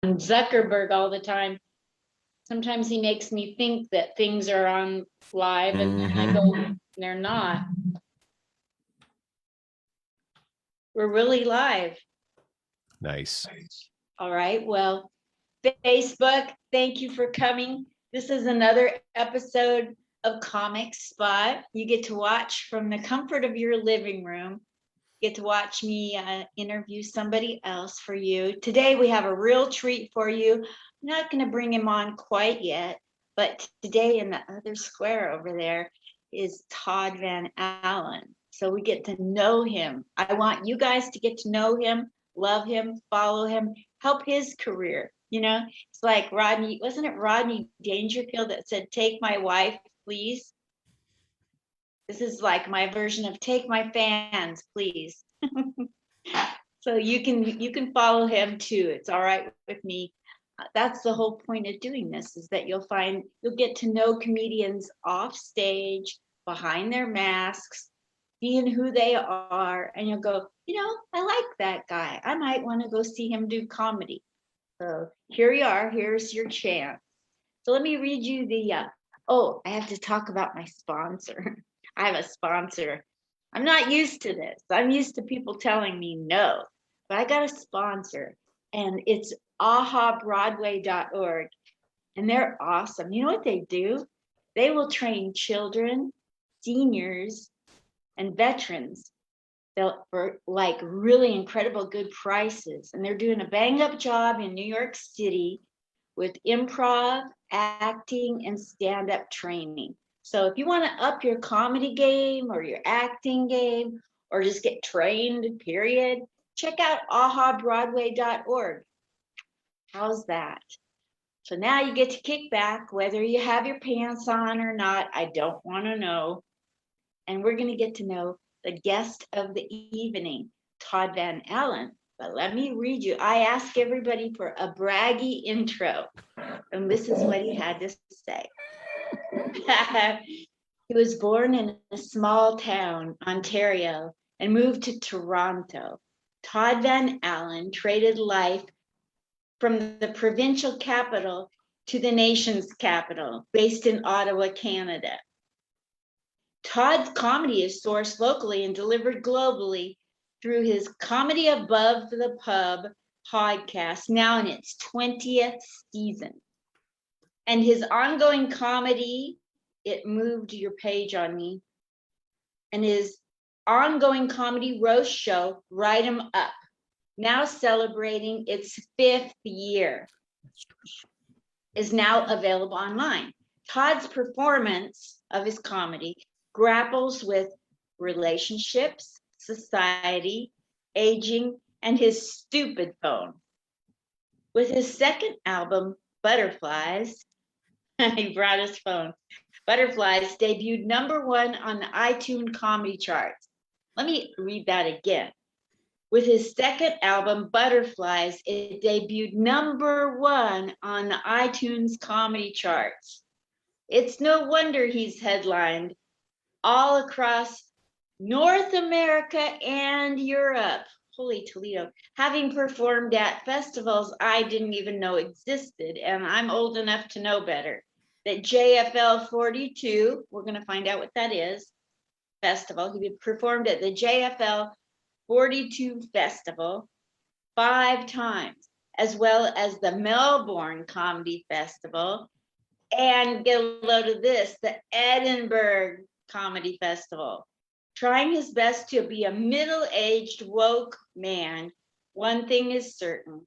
Zuckerberg all the time. Sometimes he makes me think that things are on live, and then I go, they're not. We're really live. Nice. All right. Well, Facebook, thank you for coming. This is another episode of Comic Spot. You get to watch from the comfort of your living room. You get to watch me interview somebody else for you. Today we have a real treat for you. I'm not going to bring him on quite yet, but today in the other square over there is Todd Van Allen. So we get to know him. I want you guys to get to know him, love him, follow him, help his career. You know, it's like Rodney, wasn't it Rodney Dangerfield that said, "Take my wife, please"? This is like my version of "Take my fans, please." So you can follow him too. It's all right with me. That's the whole point of doing this, is that you'll get to know comedians off stage, behind their masks, seeing who they are, and you'll go, I like that guy. I might want to go see him do comedy. So here you are. Here's your chance. So let me read you the, I have to talk about my sponsor. I have a sponsor. I'm not used to this. I'm used to people telling me no, but I got a sponsor, and it's ahabroadway.org, and they're awesome. You know what they do? They will train children, seniors, and veterans for like really incredible good prices. And they're doing a bang up job in New York City with improv, acting, and stand-up training. So if you want to up your comedy game or your acting game, or just get trained, period, check out ahabroadway.org. How's that? So now you get to kick back, whether you have your pants on or not. I don't want to know. And we're going to get to know the guest of the evening, Todd Van Allen. But let me read you. I ask everybody for a braggy intro, and this is what he had to say. He was born in a small town, Ontario, and moved to Toronto. Todd Van Allen traded life from the provincial capital to the nation's capital, based in Ottawa, Canada. Todd's comedy is sourced locally and delivered globally through his Comedy Above the Pub podcast, now in its 20th season. And his ongoing comedy, it moved your page on me, and his ongoing comedy roast show, Write 'em Up, now celebrating its 5th year, is now available online. Todd's performance of his comedy grapples with relationships, society, aging, and his stupid phone. With his second album, Butterflies, he brought his phone. Butterflies debuted #1 on the iTunes comedy charts. Let me read that again. With his second album, Butterflies, it debuted #1 on the iTunes comedy charts. It's no wonder he's headlined all across North America and Europe. Holy Toledo. Having performed at festivals I didn't even know existed, and I'm old enough to know better. That JFL 42, we're going to find out what that is, festival. He performed at the JFL 42 Festival 5 times, as well as the Melbourne Comedy Festival, and get a load of this, the Edinburgh Comedy Festival. Trying his best to be a middle-aged woke man, one thing is certain: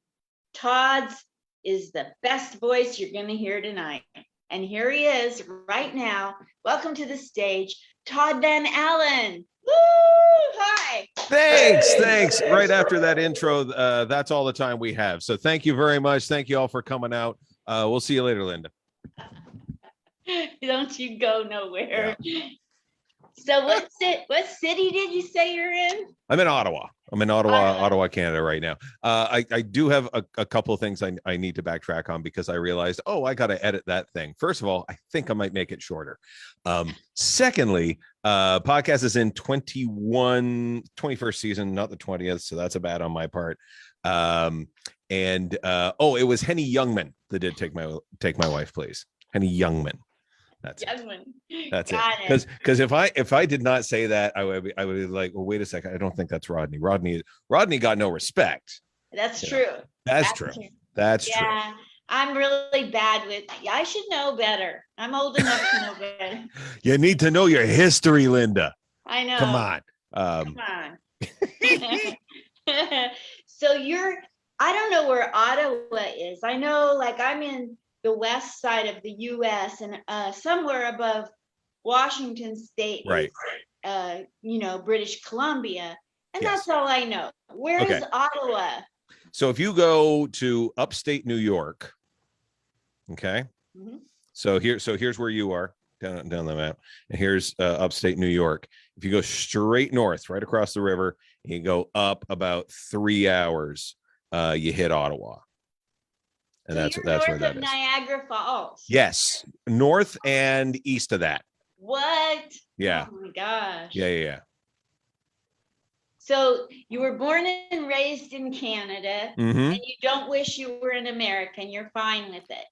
Todd's is the best voice you're going to hear tonight. And here he is right now. Welcome to the stage, Todd Van Allen. Woo! Hi. Thanks. Right after that intro, that's all the time we have. So thank you very much. Thank you all for coming out. We'll see you later, Linda. Don't you go nowhere. Yeah. So what city did you say you're in? I'm in Ottawa. Ottawa, Canada right now. I do have a couple of things I need to backtrack on, because I realized, I got to edit that thing. First of all, I think I might make it shorter. Secondly, podcast is in 21st season, not the 20th. So that's a bad on my part. Um, and it was Henny Youngman that did take my wife, please. Henny Youngman. That's Yes, it. That's got it. Because if I did not say that, I would be like, well, wait a second. I don't think that's Rodney. Rodney got no respect. That's You true. know, that's true. That's true. Yeah, I'm really bad with. I should know better. I'm old enough to know better. You need to know your history, Linda. I know. Come on. Come on. So I don't know where Ottawa is. I know, like, I'm in the west side of the US, and somewhere above Washington State Right. is, British Columbia. And Yes. that's all I know. Where is Ottawa? So if you go to upstate New York, okay. Mm-hmm. So here's where you are down the map, and here's upstate New York. If you go straight north, right across the river, and you go up about 3 hours, you hit Ottawa, and So that's you're where north that of is. Niagara Falls. Yes, north and east of that. What? Yeah. Oh my gosh. Yeah. So you were born and raised in Canada, Mm-hmm. and you don't wish you were an American. You're fine with it.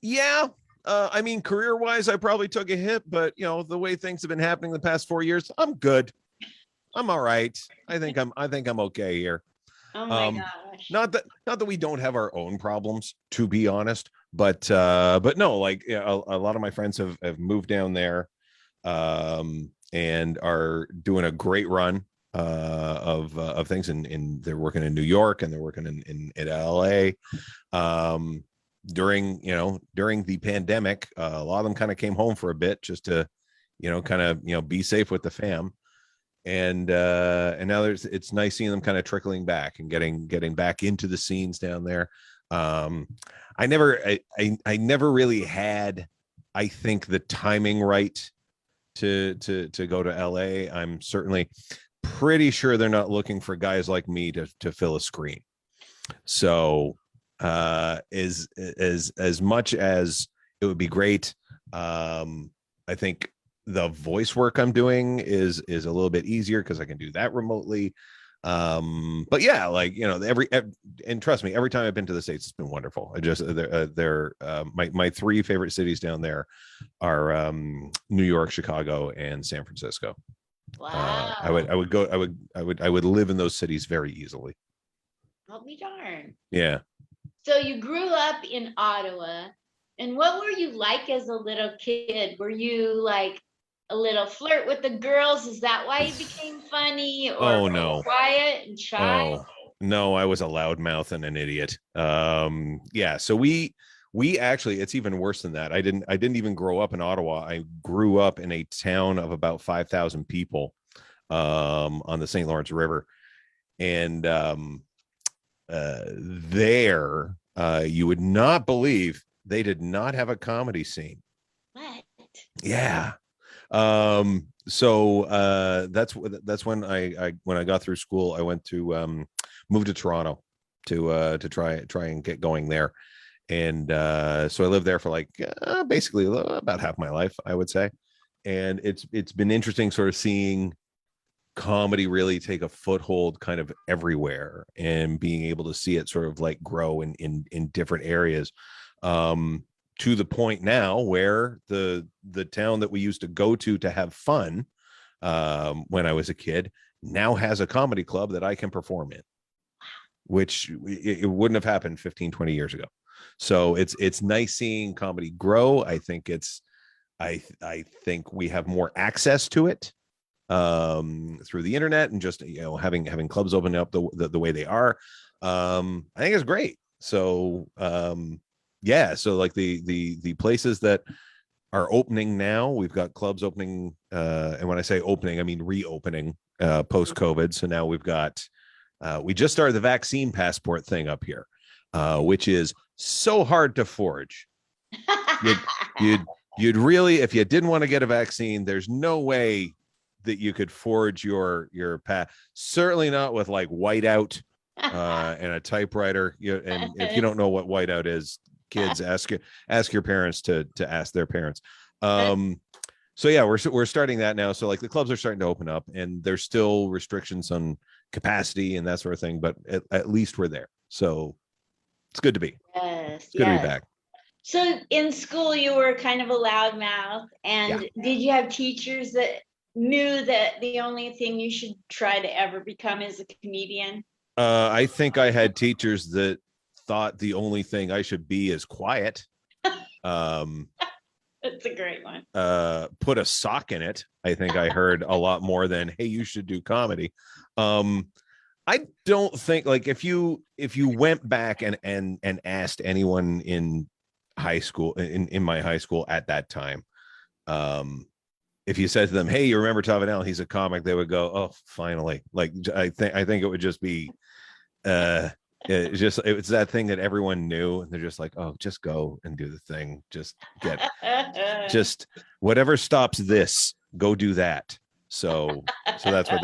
Yeah. I mean, career-wise, I probably took a hit, but the way things have been happening the past 4 years, I'm good. I'm all right. I think I'm okay here. Oh my gosh. Not that we don't have our own problems, to be honest, but no, like a lot of my friends have moved down there, and are doing a great run of things, and they're working in New York, and they're working in LA. During the pandemic, a lot of them kind of came home for a bit just to be safe with the fam, and now it's nice seeing them kind of trickling back and getting back into the scenes down there. I never really had, I think, the timing right to go to LA. I'm certainly pretty sure they're not looking for guys like me to fill a screen. So as much as it would be great, I think the voice work I'm doing is a little bit easier because I can do that remotely. But yeah, like and trust me, every time I've been to the States, it's been wonderful. I just they're my 3 favorite cities down there are New York, Chicago, and San Francisco. Wow. I would live in those cities very easily. I'll be darned. Yeah. So you grew up in Ottawa, and what were you like as a little kid? Were you like a little flirt with the girls? Is that why you became funny, or no, quiet and shy? Oh no, I was a loudmouth and an idiot. Yeah. So we actually, it's even worse than that. I didn't even grow up in Ottawa. I grew up in a town of about 5,000 people, on the St. Lawrence River, and there, you would not believe they did not have a comedy scene. What? Yeah. So that's when I got through school, I went to move to Toronto to try and get going there. And so I lived there for like basically about half my life, I would say. And it's been interesting sort of seeing comedy really take a foothold kind of everywhere, and being able to see it sort of like grow in different areas, to the point now where the town that we used to go to have fun, when I was a kid, now has a comedy club that I can perform in, which it wouldn't have happened 15, 20 years ago. So it's nice seeing comedy grow. I think I think we have more access to it through the internet, and just having clubs open up the way they are. I think it's great. So yeah, so like the places that are opening now, we've got clubs opening, and when I say opening, I mean reopening post COVID. So now we've got we just started the vaccine passport thing up here, which is so hard to forge. You'd really, if you didn't want to get a vaccine, there's no way that you could forge your path. Certainly not with like whiteout and a typewriter. And if you don't know what whiteout is, kids, ask your parents to ask their parents. So yeah, we're starting that now. So like the clubs are starting to open up, and there's still restrictions on capacity and that sort of thing, but at least we're there. So it's good to be. Yes. It's good to be back. So in school, you were kind of a loudmouth, and did you have teachers that knew that the only thing you should try to ever become is a comedian? I think I had teachers that thought the only thing I should be is quiet. That's a great one. Put a sock in it. I think I heard a lot more than, hey, you should do comedy. I don't think, like, if you went back and asked anyone in high school, in my high school at that time, if you said to them, hey, you remember Todd Van Allen, he's a comic, they would go, oh, finally. Like, I think it would just be it's that thing that everyone knew, and they're just like, oh, just go and do the thing, just whatever stops this, go do that. So that's what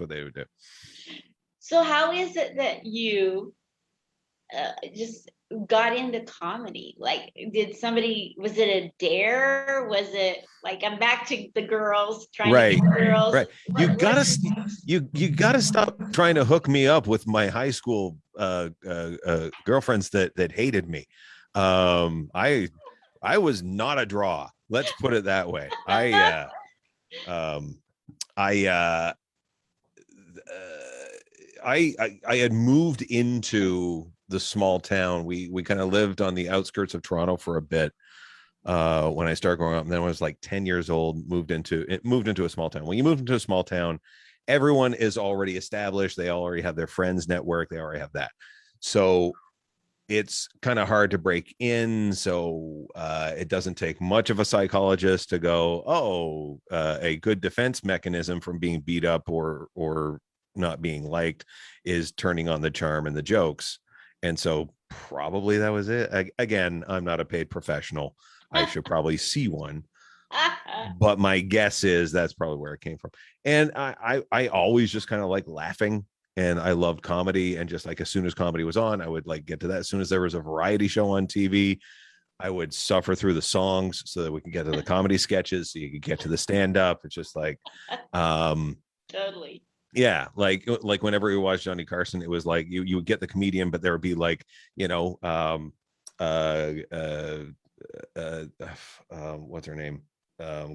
they would do. So how is it that you just got into comedy? Like, was it a dare? Was it like, I'm back to the girls, trying to get girls? Right. You gotta stop trying to hook me up with my high school girlfriends that hated me. I was not a draw. Let's put it that way. I had moved into the small town. We kind of lived on the outskirts of Toronto for a bit when I started growing up, and then when I was like 10 years old, moved into a small town. When you move into a small town, everyone is already established. They already have their friends network. They already have that. So it's kind of hard to break in. So it doesn't take much of a psychologist to go, a good defense mechanism from being beat up or not being liked is turning on the charm and the jokes. And so probably that was it. Again, I'm not a paid professional. I should probably see one. But my guess is that's probably where it came from. And I always just kind of like laughing, and I loved comedy. And just like, as soon as comedy was on, I would like get to that. As soon as there was a variety show on TV, I would suffer through the songs so that we could get to the comedy sketches, so you could get to the stand-up. It's just like totally. Yeah, like whenever you watch Johnny Carson, it was like you would get the comedian, but there would be like, what's her name?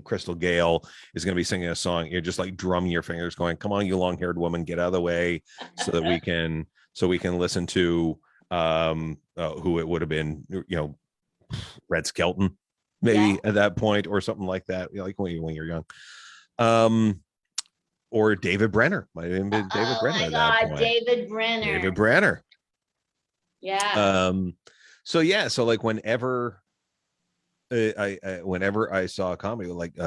Crystal Gale is going to be singing a song. You're just like drumming your fingers, going, "Come on, you long-haired woman, get out of the way," so that we can listen to who it would have been, Red Skelton, maybe at that point, or something like that. Like when you're young. Or David Brenner. Might have been David Brenner at that point. David Brenner. Yeah. So like whenever I saw a comedy, like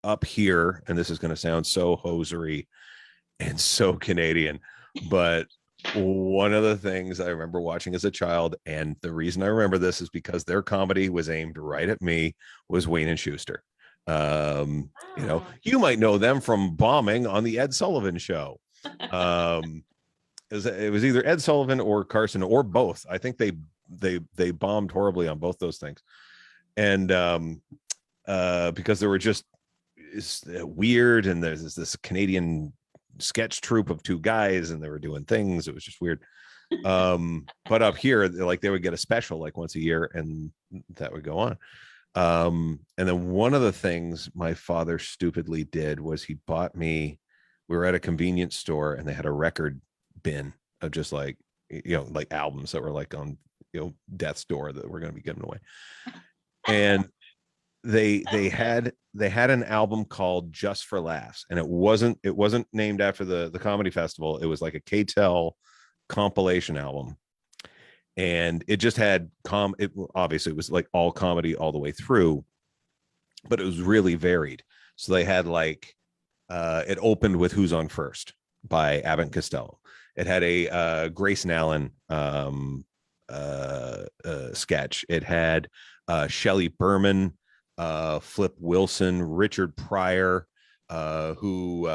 up here, and this is going to sound so hosiery and so Canadian, but one of the things I remember watching as a child, and the reason I remember this is because their comedy was aimed right at me, was Wayne and Schuster. You might know them from bombing on the Ed Sullivan Show. It was either Ed Sullivan or Carson, or both. I think they bombed horribly on both those things, and because they were just weird, and there's this Canadian sketch troupe of two guys, and they were doing things. It was just weird. But up here, like, they would get a special like once a year, and that would go on. And then one of the things my father stupidly did was he bought me, we were at a convenience store, and they had a record bin of just like, like albums that were like on, death's door that were going to be given away. And they had an album called Just for Laughs, and it wasn't named after the comedy festival. It was like a KTEL compilation album. And it just had obviously it was like all comedy all the way through, but it was really varied. So they had like, it opened with Who's on First by Abbott and Costello. It had a Grayson Allen sketch. It had Shelley Berman, Flip Wilson, Richard Pryor, who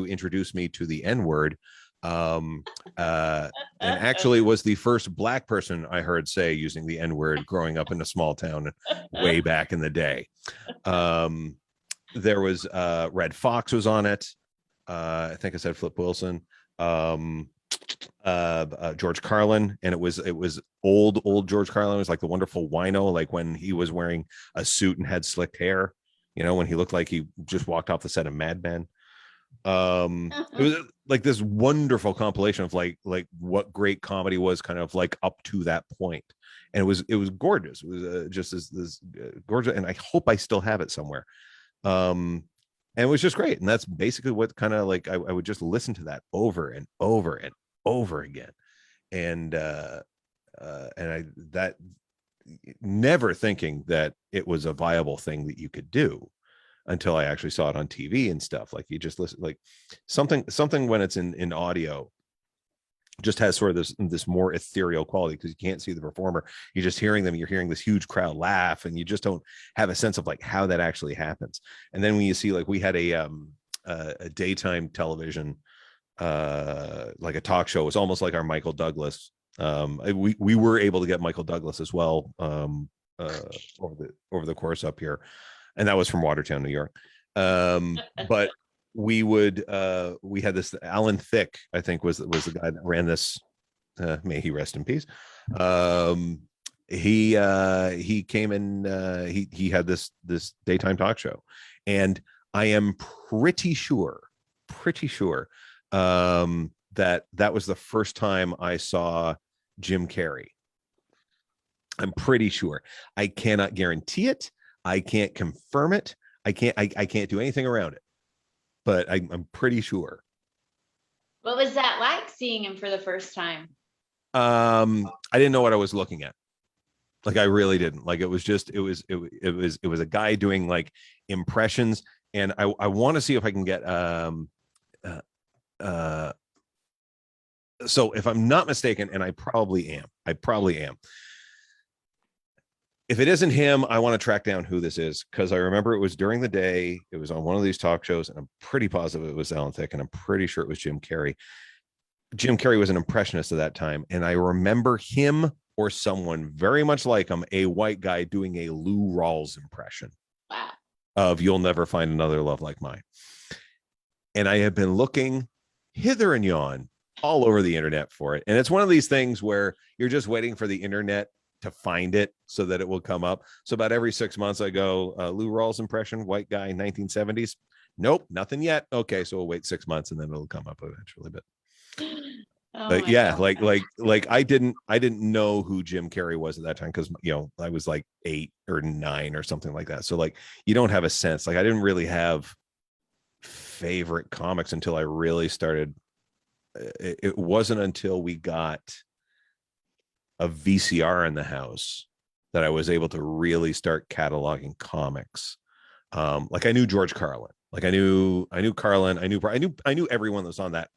introduced me to the N-word. And actually was the first Black person I heard say using the N-word growing up in a small town way back in the day. There was Red Fox was on it. I think I said Flip Wilson. George Carlin, and it was old George Carlin. It was like the Wonderful Wino, like when he was wearing a suit and had slicked hair, when he looked like he just walked off the set of Mad Men. It was like this wonderful compilation of like what great comedy was kind of like up to that point, and it was gorgeous. It was just this gorgeous, and I hope I still have it somewhere. And it was just great, and that's basically what kind of like I would just listen to that over and over and over again, and I that never thinking that it was a viable thing that you could do until I actually saw it on TV and stuff. Like you just listen, like something when it's in audio just has sort of this more ethereal quality, because you can't see the performer. You're just hearing them. You're hearing this huge crowd laugh, and you just don't have a sense of like how that actually happens. And then when you see, like, we had a daytime television, like a talk show. It was almost like our Michael Douglas. We were able to get Michael Douglas as well over the course up here, and that was from Watertown, New York. But we had this Alan Thicke, I think was the guy that ran this. May he rest in peace. He came in. He had this daytime talk show, and I am pretty sure that was the first time I saw Jim Carrey. I'm pretty sure. I cannot guarantee it. I can't confirm it. I can't do anything around it, but I'm pretty sure. What was that like, seeing him for the first time? I didn't know what I was looking at. Like, I really didn't. Like, it was a guy doing like impressions, and I want to see if I can get so if I'm not mistaken, and I probably am. If it isn't him, I want to track down who this is, because I remember it was during the day. It was on one of these talk shows, and I'm pretty positive it was Alan Thicke, and I'm pretty sure it was Jim Carrey. Jim Carrey was an impressionist at that time, and I remember him or someone very much like him, a white guy, doing a Lou Rawls impression. Wow. Of "You'll Never Find Another Love Like Mine." And I have been looking hither and yon all over the internet for it. And it's one of these things where you're just waiting for the internet to find it so that it will come up. So about every 6 months I go, Lou Rawls impression, white guy, 1970s. Nope, nothing yet. Okay, so we'll wait 6 months and then it'll come up eventually. But yeah, God. like I didn't know who Jim Carrey was at that time, because I was like 8 or 9 or something like that. So like you don't have a sense. Like I didn't really have favorite comics until I really started. It wasn't until we got a VCR in the house that I was able to really start cataloging comics. Like I knew George Carlin, like I knew Carlin, I knew everyone that was on that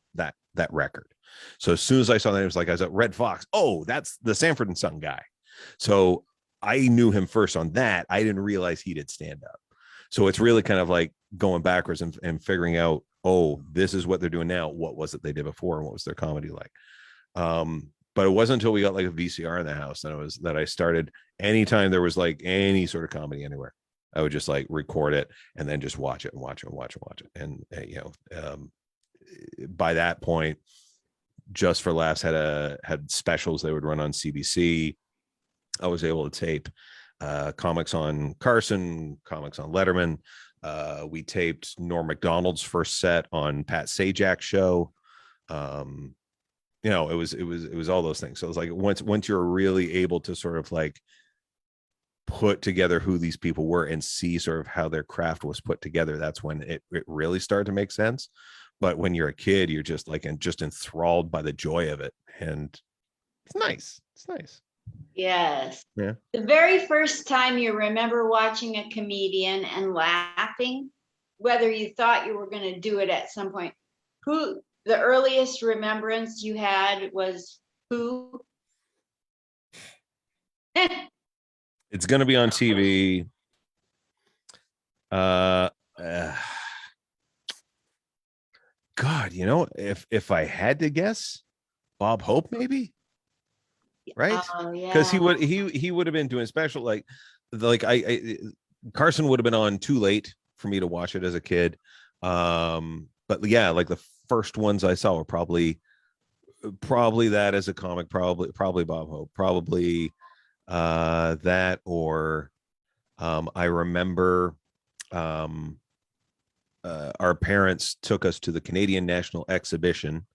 record. So as soon as I saw that, it was like, I was at Red Fox. Oh, that's the Sanford and Son guy. So I knew him first on that. I didn't realize he did stand up. So it's really kind of like going backwards and figuring out, oh, this is what they're doing now. What was it they did before, and what was their comedy like? But it wasn't until we got like a VCR in the house that I started. Anytime there was like any sort of comedy anywhere, I would just like record it and then just watch it. And by that point, Just for Laughs had specials they would run on CBC. I was able to tape comics on Carson, comics on Letterman. We taped Norm Macdonald's first set on Pat Sajak's show. It was all those things. So it was like once you're really able to sort of like put together who these people were and see sort of how their craft was put together, that's when it really started to make sense. But when you're a kid, you're just like just enthralled by the joy of it, and it's nice. Yes. Yeah. The very first time you remember watching a comedian and laughing, whether you thought you were going to do it at some point, who the earliest remembrance you had was who? It's going to be on TV. God, if I had to guess, Bob Hope, maybe. Right? Oh, yeah. Because he would have been doing special, like I Carson would have been on too late for me to watch it as a kid. But yeah, like first ones I saw were probably that as a comic, probably Bob Hope, probably that, or I remember our parents took us to the Canadian National Exhibition,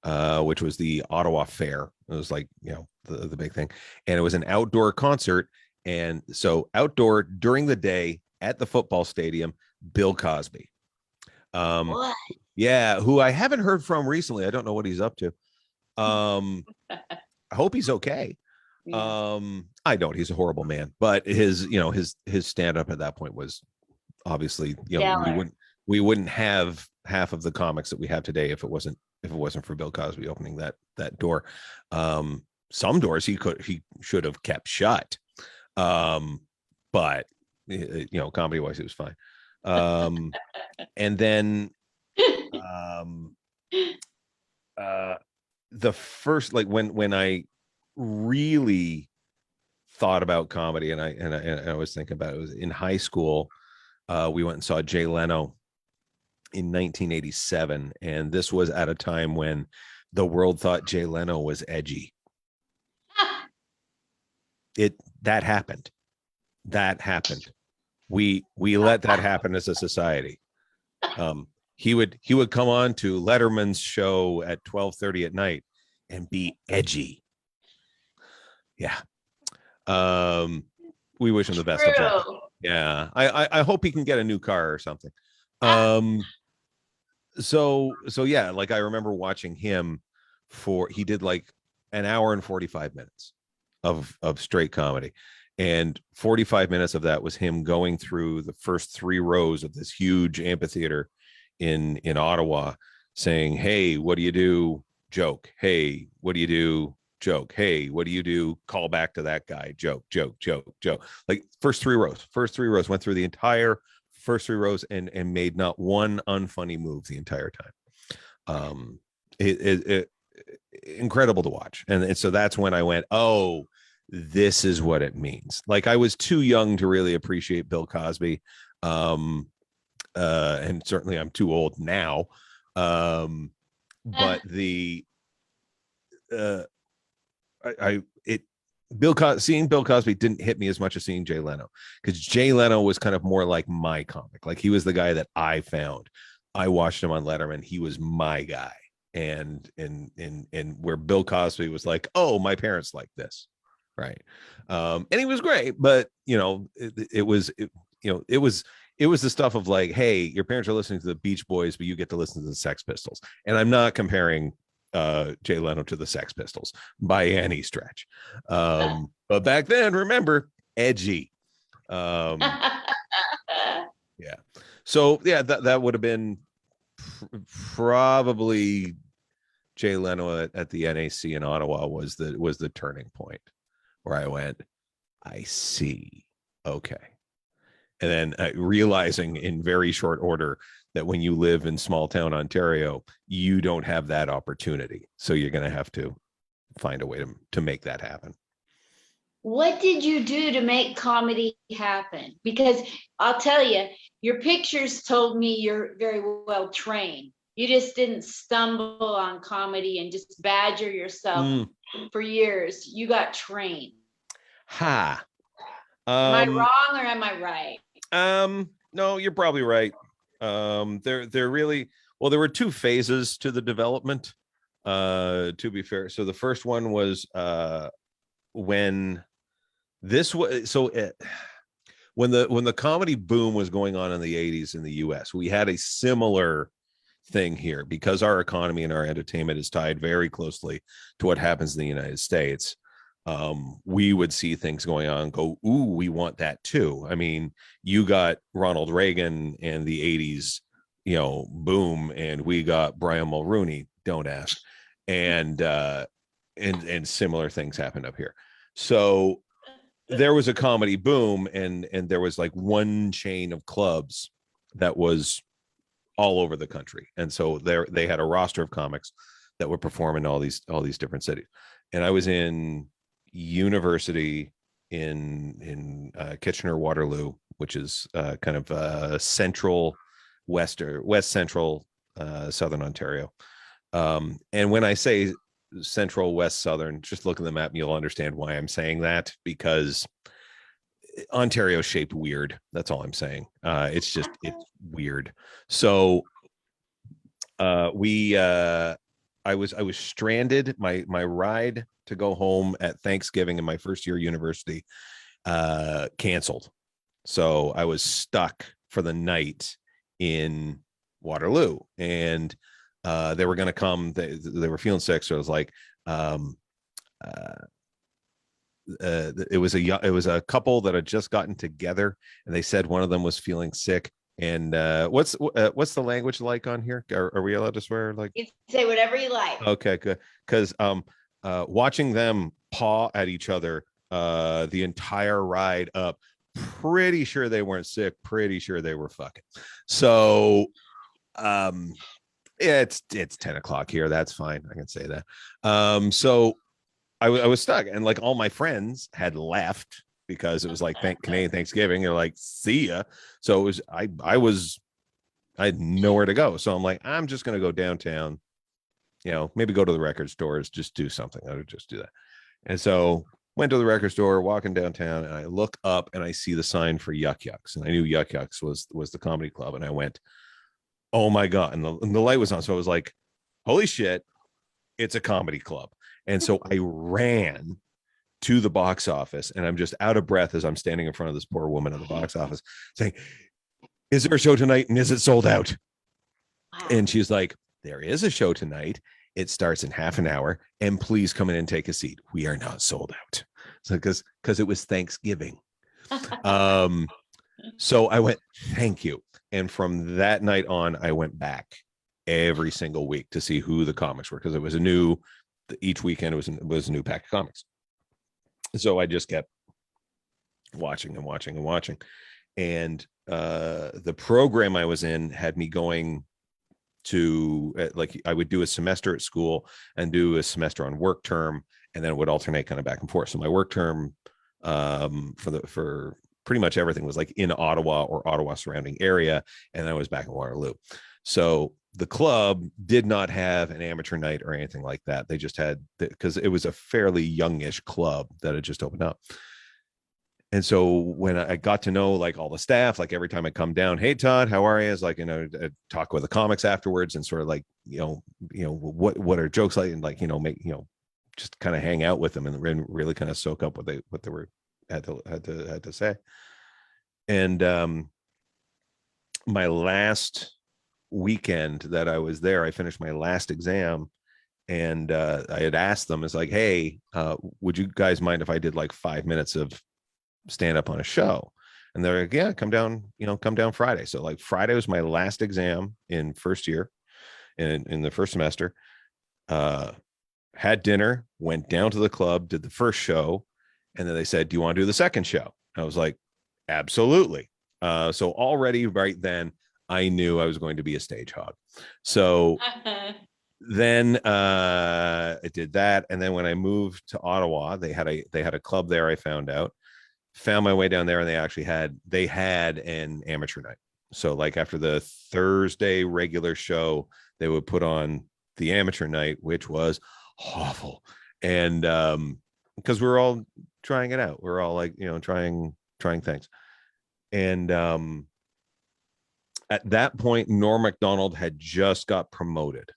which was the Ottawa Fair. It was like, the big thing. And it was an outdoor concert. And so outdoor during the day at the football stadium, Bill Cosby. What? Yeah, who I haven't heard from recently. I don't know what he's up to. I hope he's okay. Yeah. I don't. He's a horrible man, but his stand up at that point was obviously, we wouldn't have half of the comics that we have today if it wasn't for Bill Cosby opening that door. Some doors he should have kept shut. But comedy wise, it was fine. And then the first, like, when I really thought about comedy, and I was thinking about it, was in high school. We went and saw Jay Leno in 1987, and this was at a time when the world thought Jay Leno was edgy. That happened. We let that happen as a society. He would come on to Letterman's show at 12:30 at night and be edgy. Yeah. We wish him the best of luck. Yeah. I hope he can get a new car or something. So yeah, like I remember watching him he did like an hour and 45 minutes of straight comedy. And 45 minutes of that was him going through the first 3 rows of this huge amphitheater in Ottawa, saying, "Hey, what do you do? Joke. Hey, what do you do? Joke. Hey, what do you do? Call back to that guy. Joke, joke, joke, joke." Like first three rows went through the entire first 3 rows and made not one unfunny move the entire time. Incredible to watch. And so that's when I went, oh, this is what it means. Like, I was too young to really appreciate Bill Cosby. And certainly I'm too old now. But seeing Bill Cosby didn't hit me as much as seeing Jay Leno, because Jay Leno was kind of more like my comic. Like, he was the guy that I found. I watched him on Letterman. He was my guy. And where Bill Cosby was like, oh, my parents like this. Right. And he was great, but it was the stuff of like, hey, your parents are listening to the Beach Boys, but you get to listen to the Sex Pistols. And I'm not comparing Jay Leno to the Sex Pistols by any stretch. But back then, remember, edgy. Yeah. So yeah, that would have been probably Jay Leno at the NAC in Ottawa was the turning point where I went, I see. Okay. And then realizing in very short order that when you live in small town Ontario, you don't have that opportunity. So you're going to have to find a way to make that happen. What did you do to make comedy happen? Because I'll tell you, your pictures told me you're very well trained. You just didn't stumble on comedy and just badger yourself for years. You got trained. Ha. Am I wrong or am I right? No, you're probably right. They're really, well, there were 2 phases to the development, to be fair. So the first one was when this was when the comedy boom was going on in the 80s in the US. We had a similar thing here because our economy and our entertainment is tied very closely to what happens in the United States. We would see things going on and go, ooh, we want that too. I mean, you got Ronald Reagan and the 80s, boom, and we got Brian Mulroney, don't ask. And similar things happened up here. So there was a comedy boom, and there was like one chain of clubs that was all over the country. And so they had a roster of comics that would perform in all these different cities. And I was in university in Kitchener Waterloo, which is kind of central west central Southern Ontario. And when I say Central, West, Southern, just look at the map and you'll understand why I'm saying that, because Ontario's shaped weird. That's all I'm saying. It's weird. So I was stranded. My ride to go home at Thanksgiving in my first year of university canceled. So I was stuck for the night in Waterloo, and they were going to come. They were feeling sick, so it was like it was a couple that had just gotten together, and they said one of them was feeling sick. And what's the language like on here? Are we allowed to swear? Like, you say whatever you like. Okay, good. Because watching them paw at each other the entire ride up, pretty sure they weren't sick, pretty sure they were fucking. So it's 10 o'clock here. That's fine. I can say that. So I was stuck, and like all my friends had left because it was like Canadian Thanksgiving. They're like, see ya. So it was I had nowhere to go. So I'm like, I'm just gonna go downtown, maybe go to the record stores, just do something. I would just do that. And so went to the record store, walking downtown, and I look up and I see the sign for Yuck Yucks. And I knew Yuck Yucks was the comedy club. And I went, oh my God. And the light was on. So I was like, holy shit, it's a comedy club. And so I ran to the box office, and I'm just out of breath as I'm standing in front of this poor woman in the box office saying, is there a show tonight? And is it sold out? Wow. And she's like, there is a show tonight. It starts in half an hour, and please come in and take a seat. We are not sold out. So because it was Thanksgiving. So I went, thank you. And from that night on, I went back every single week to see who the comics were, because it was each weekend it was a new pack of comics. So I just kept watching and watching and watching. And the program I was in had me going to like, I would do a semester at school and do a semester on work term, and then it would alternate kind of back and forth. So my work term for pretty much everything was like in Ottawa or Ottawa surrounding area, and I was back in Waterloo. So the club did not have an amateur night or anything like that. They just had, because it was a fairly youngish club that had just opened up. And so when I got to know like all the staff, like every time I come down, hey Todd, how are you? It's like, I'd talk with the comics afterwards and sort of like, what are jokes like, and like, make, just kind of hang out with them and really kind of soak up what they had to say. And my last weekend that I was there, I finished my last exam, and I had asked them, it's like, hey, would you guys mind if I did like 5 minutes of stand up on a show? And they're like, yeah, come down Friday. So like Friday was my last exam in first year, in the first semester. Had dinner, went down to the club, did the first show, and then they said, do you want to do the second show? I was like, absolutely. So already right then I knew I was going to be a stage hog. So then I did that, and then when I moved to Ottawa, they had a club there. I found my way down there, and they had an amateur night. So like after the Thursday regular show, they would put on the amateur night, which was awful. And because we were all trying it out, we're all like, trying things. And at that point, Norm Macdonald had just got promoted.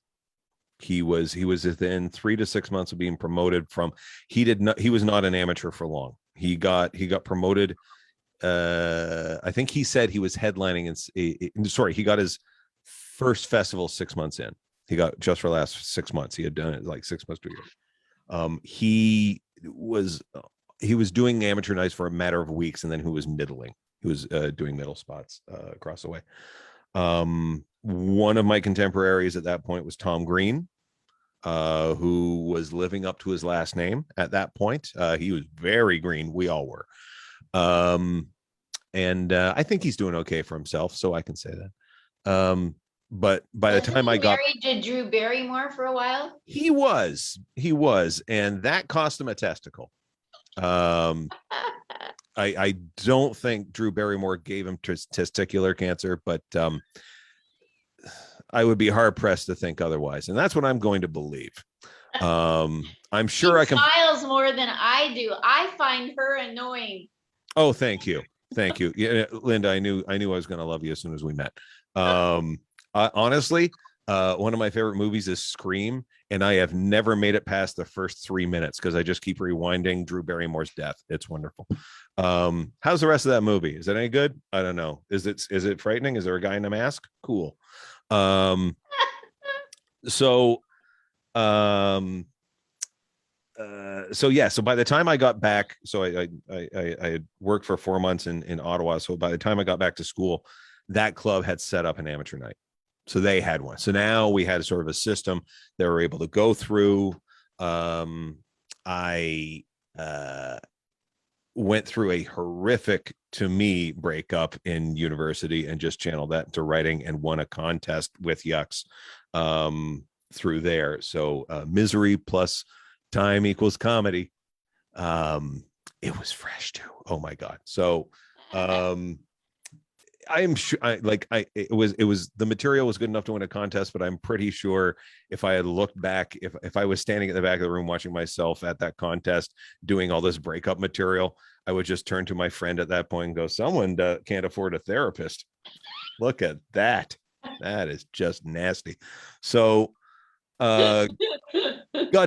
He was within 3 to 6 months of being promoted from. He was not an amateur for long. He got promoted. I think he said he was headlining he got his first festival 6 months in. He got just for the last 6 months. He had done it like 6 months to a year. He was doing amateur nights for a matter of weeks, and then he was middling. He was doing middle spots across the way. One of my contemporaries at that point was Tom Green, who was living up to his last name at that point. He was very green. We all were. And I think he's doing okay for himself, so I can say that. But by the time I got married to Drew Barrymore for a while, he was, and that cost him a testicle. I don't think Drew Barrymore gave him testicular cancer, but I would be hard pressed to think otherwise, and that's what I'm going to believe. I'm She sure I can. smiles more than I do. I find her annoying. Oh, thank you. Thank you. Yeah, Linda, I knew I was going to love you as soon as we met. Honestly, one of my favorite movies is Scream, and I have never made it past the first 3 minutes because I just keep rewinding Drew Barrymore's death. It's wonderful. How's the rest of that movie? Is it any good? I don't know. Is it frightening? Is there a guy in a mask? Cool. So um so yeah, so by the time I got back, so I had worked for 4 months in Ottawa. So by the time I got back to school, that club had set up an amateur night. So they had one. So now we had sort of a system that we were able to go through. I went through a horrific, to me, breakup in university and just channeled that into writing and won a contest with Yucks through there. So misery plus time equals comedy. It was fresh too. Oh my God. So I'm sure it was the material was good enough to win a contest, but I'm pretty sure if I had looked back, if I was standing at the back of the room watching myself at that contest doing all this breakup material, I would just turn to my friend at that point and go, someone can't afford a therapist. Look at that. That is just nasty. So got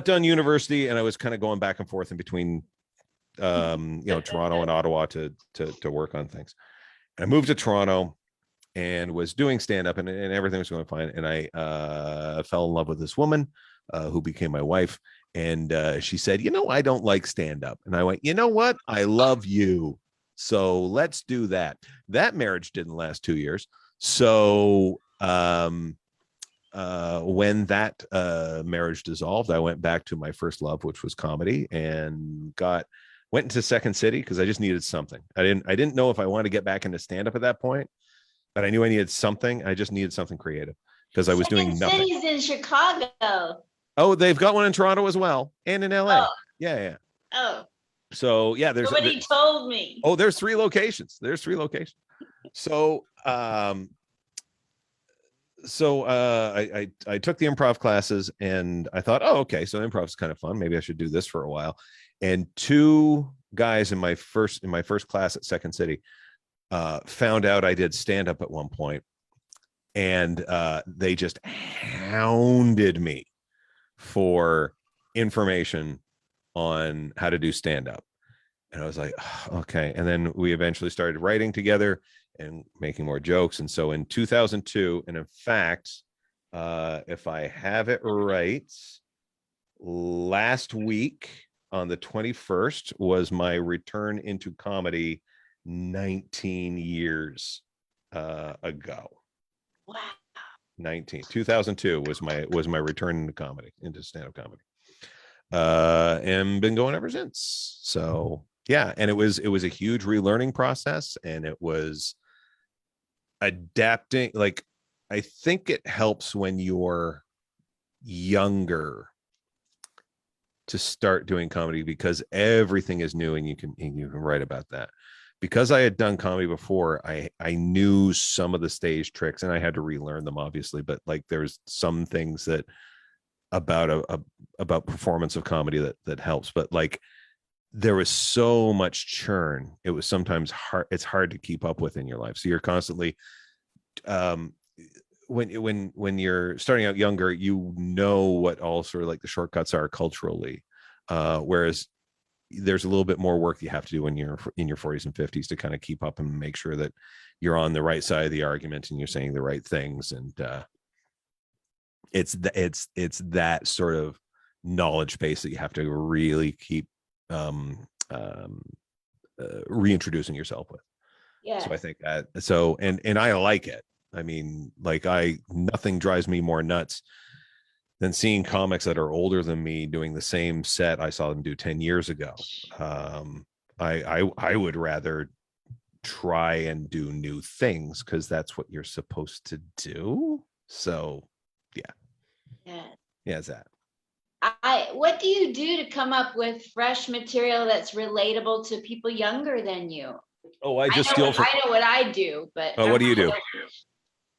done university, and I was kind of going back and forth in between Toronto and Ottawa to work on things. I moved to Toronto and was doing stand-up, and everything was going fine. And I fell in love with this woman who became my wife. And she said, I don't like stand-up. And I went, you know what? I love you. So let's do that. That marriage didn't last 2 years. So when that marriage dissolved, I went back to my first love, which was comedy, and went into Second City because I just needed something. I didn't know if I wanted to get back into stand-up at that point, but I knew I needed something. I just needed something creative because I was doing nothing. City's in Chicago. Oh, they've got one in Toronto as well, and in LA. Oh. Yeah. Oh. So yeah, Nobody told me. Oh, there's 3 locations. So I took the improv classes, and I thought, oh, okay, so improv is kind of fun. Maybe I should do this for a while. And 2 guys in my first class at Second City found out I did stand up at one point, and they just hounded me for information on how to do stand up. And I was like, oh, okay. And then we eventually started writing together and making more jokes. And so in 2002, and in fact, if I have it right, last week on the 21st was my return into comedy 19 years ago. Wow. 2002 was my return into comedy, into stand-up comedy. And been going ever since. So yeah, and it was a huge relearning process, and it was adapting. Like, I think it helps when you're younger to start doing comedy because everything is new, and you can write about that. Because I had done comedy before, I knew some of the stage tricks, and I had to relearn them, obviously. But like, there's some things that about performance of comedy that helps. But like, there was so much churn, it was sometimes hard. It's hard to keep up with in your life. So you're constantly when you're starting out younger, what all sort of like the shortcuts are culturally, whereas there's a little bit more work you have to do when you're in your 40s and 50s to kind of keep up and make sure that you're on the right side of the argument and you're saying the right things. And it's that sort of knowledge base that you have to really keep reintroducing yourself with. Yeah. So I think that, and I like it. I mean, like, nothing drives me more nuts than seeing comics that are older than me doing the same set I saw them do 10 years ago. I would rather try and do new things because that's what you're supposed to do. So yeah, it's that. What do you do to come up with fresh material that's relatable to people younger than you? Oh, I just steal from. I know what I do, but Oh, what do you do?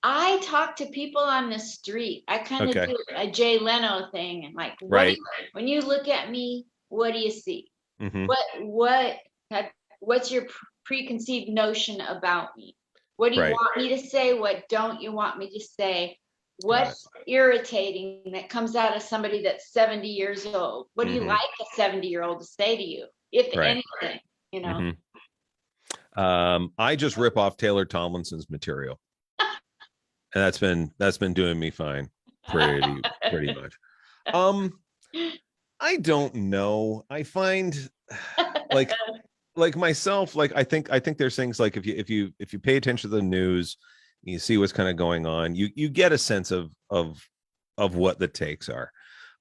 I talk to people on the street. I kind of Okay. do a Jay Leno thing, and like, Right. when you look at me, what do you see? Hmm. What have, what's your preconceived notion about me? What do you Right. want me to say? What don't you want me to say? Got it. What's irritating that comes out of somebody that's 70 years old? What do you Hmm. like a 70-year-old to say to you, if Right. anything, you know? Hmm. I just rip off Taylor Tomlinson's material, and that's been doing me fine, pretty much. Um, I don't know. I find like myself, like I think there's things like if you pay attention to the news, you see what's kind of going on, you get a sense of what the takes are.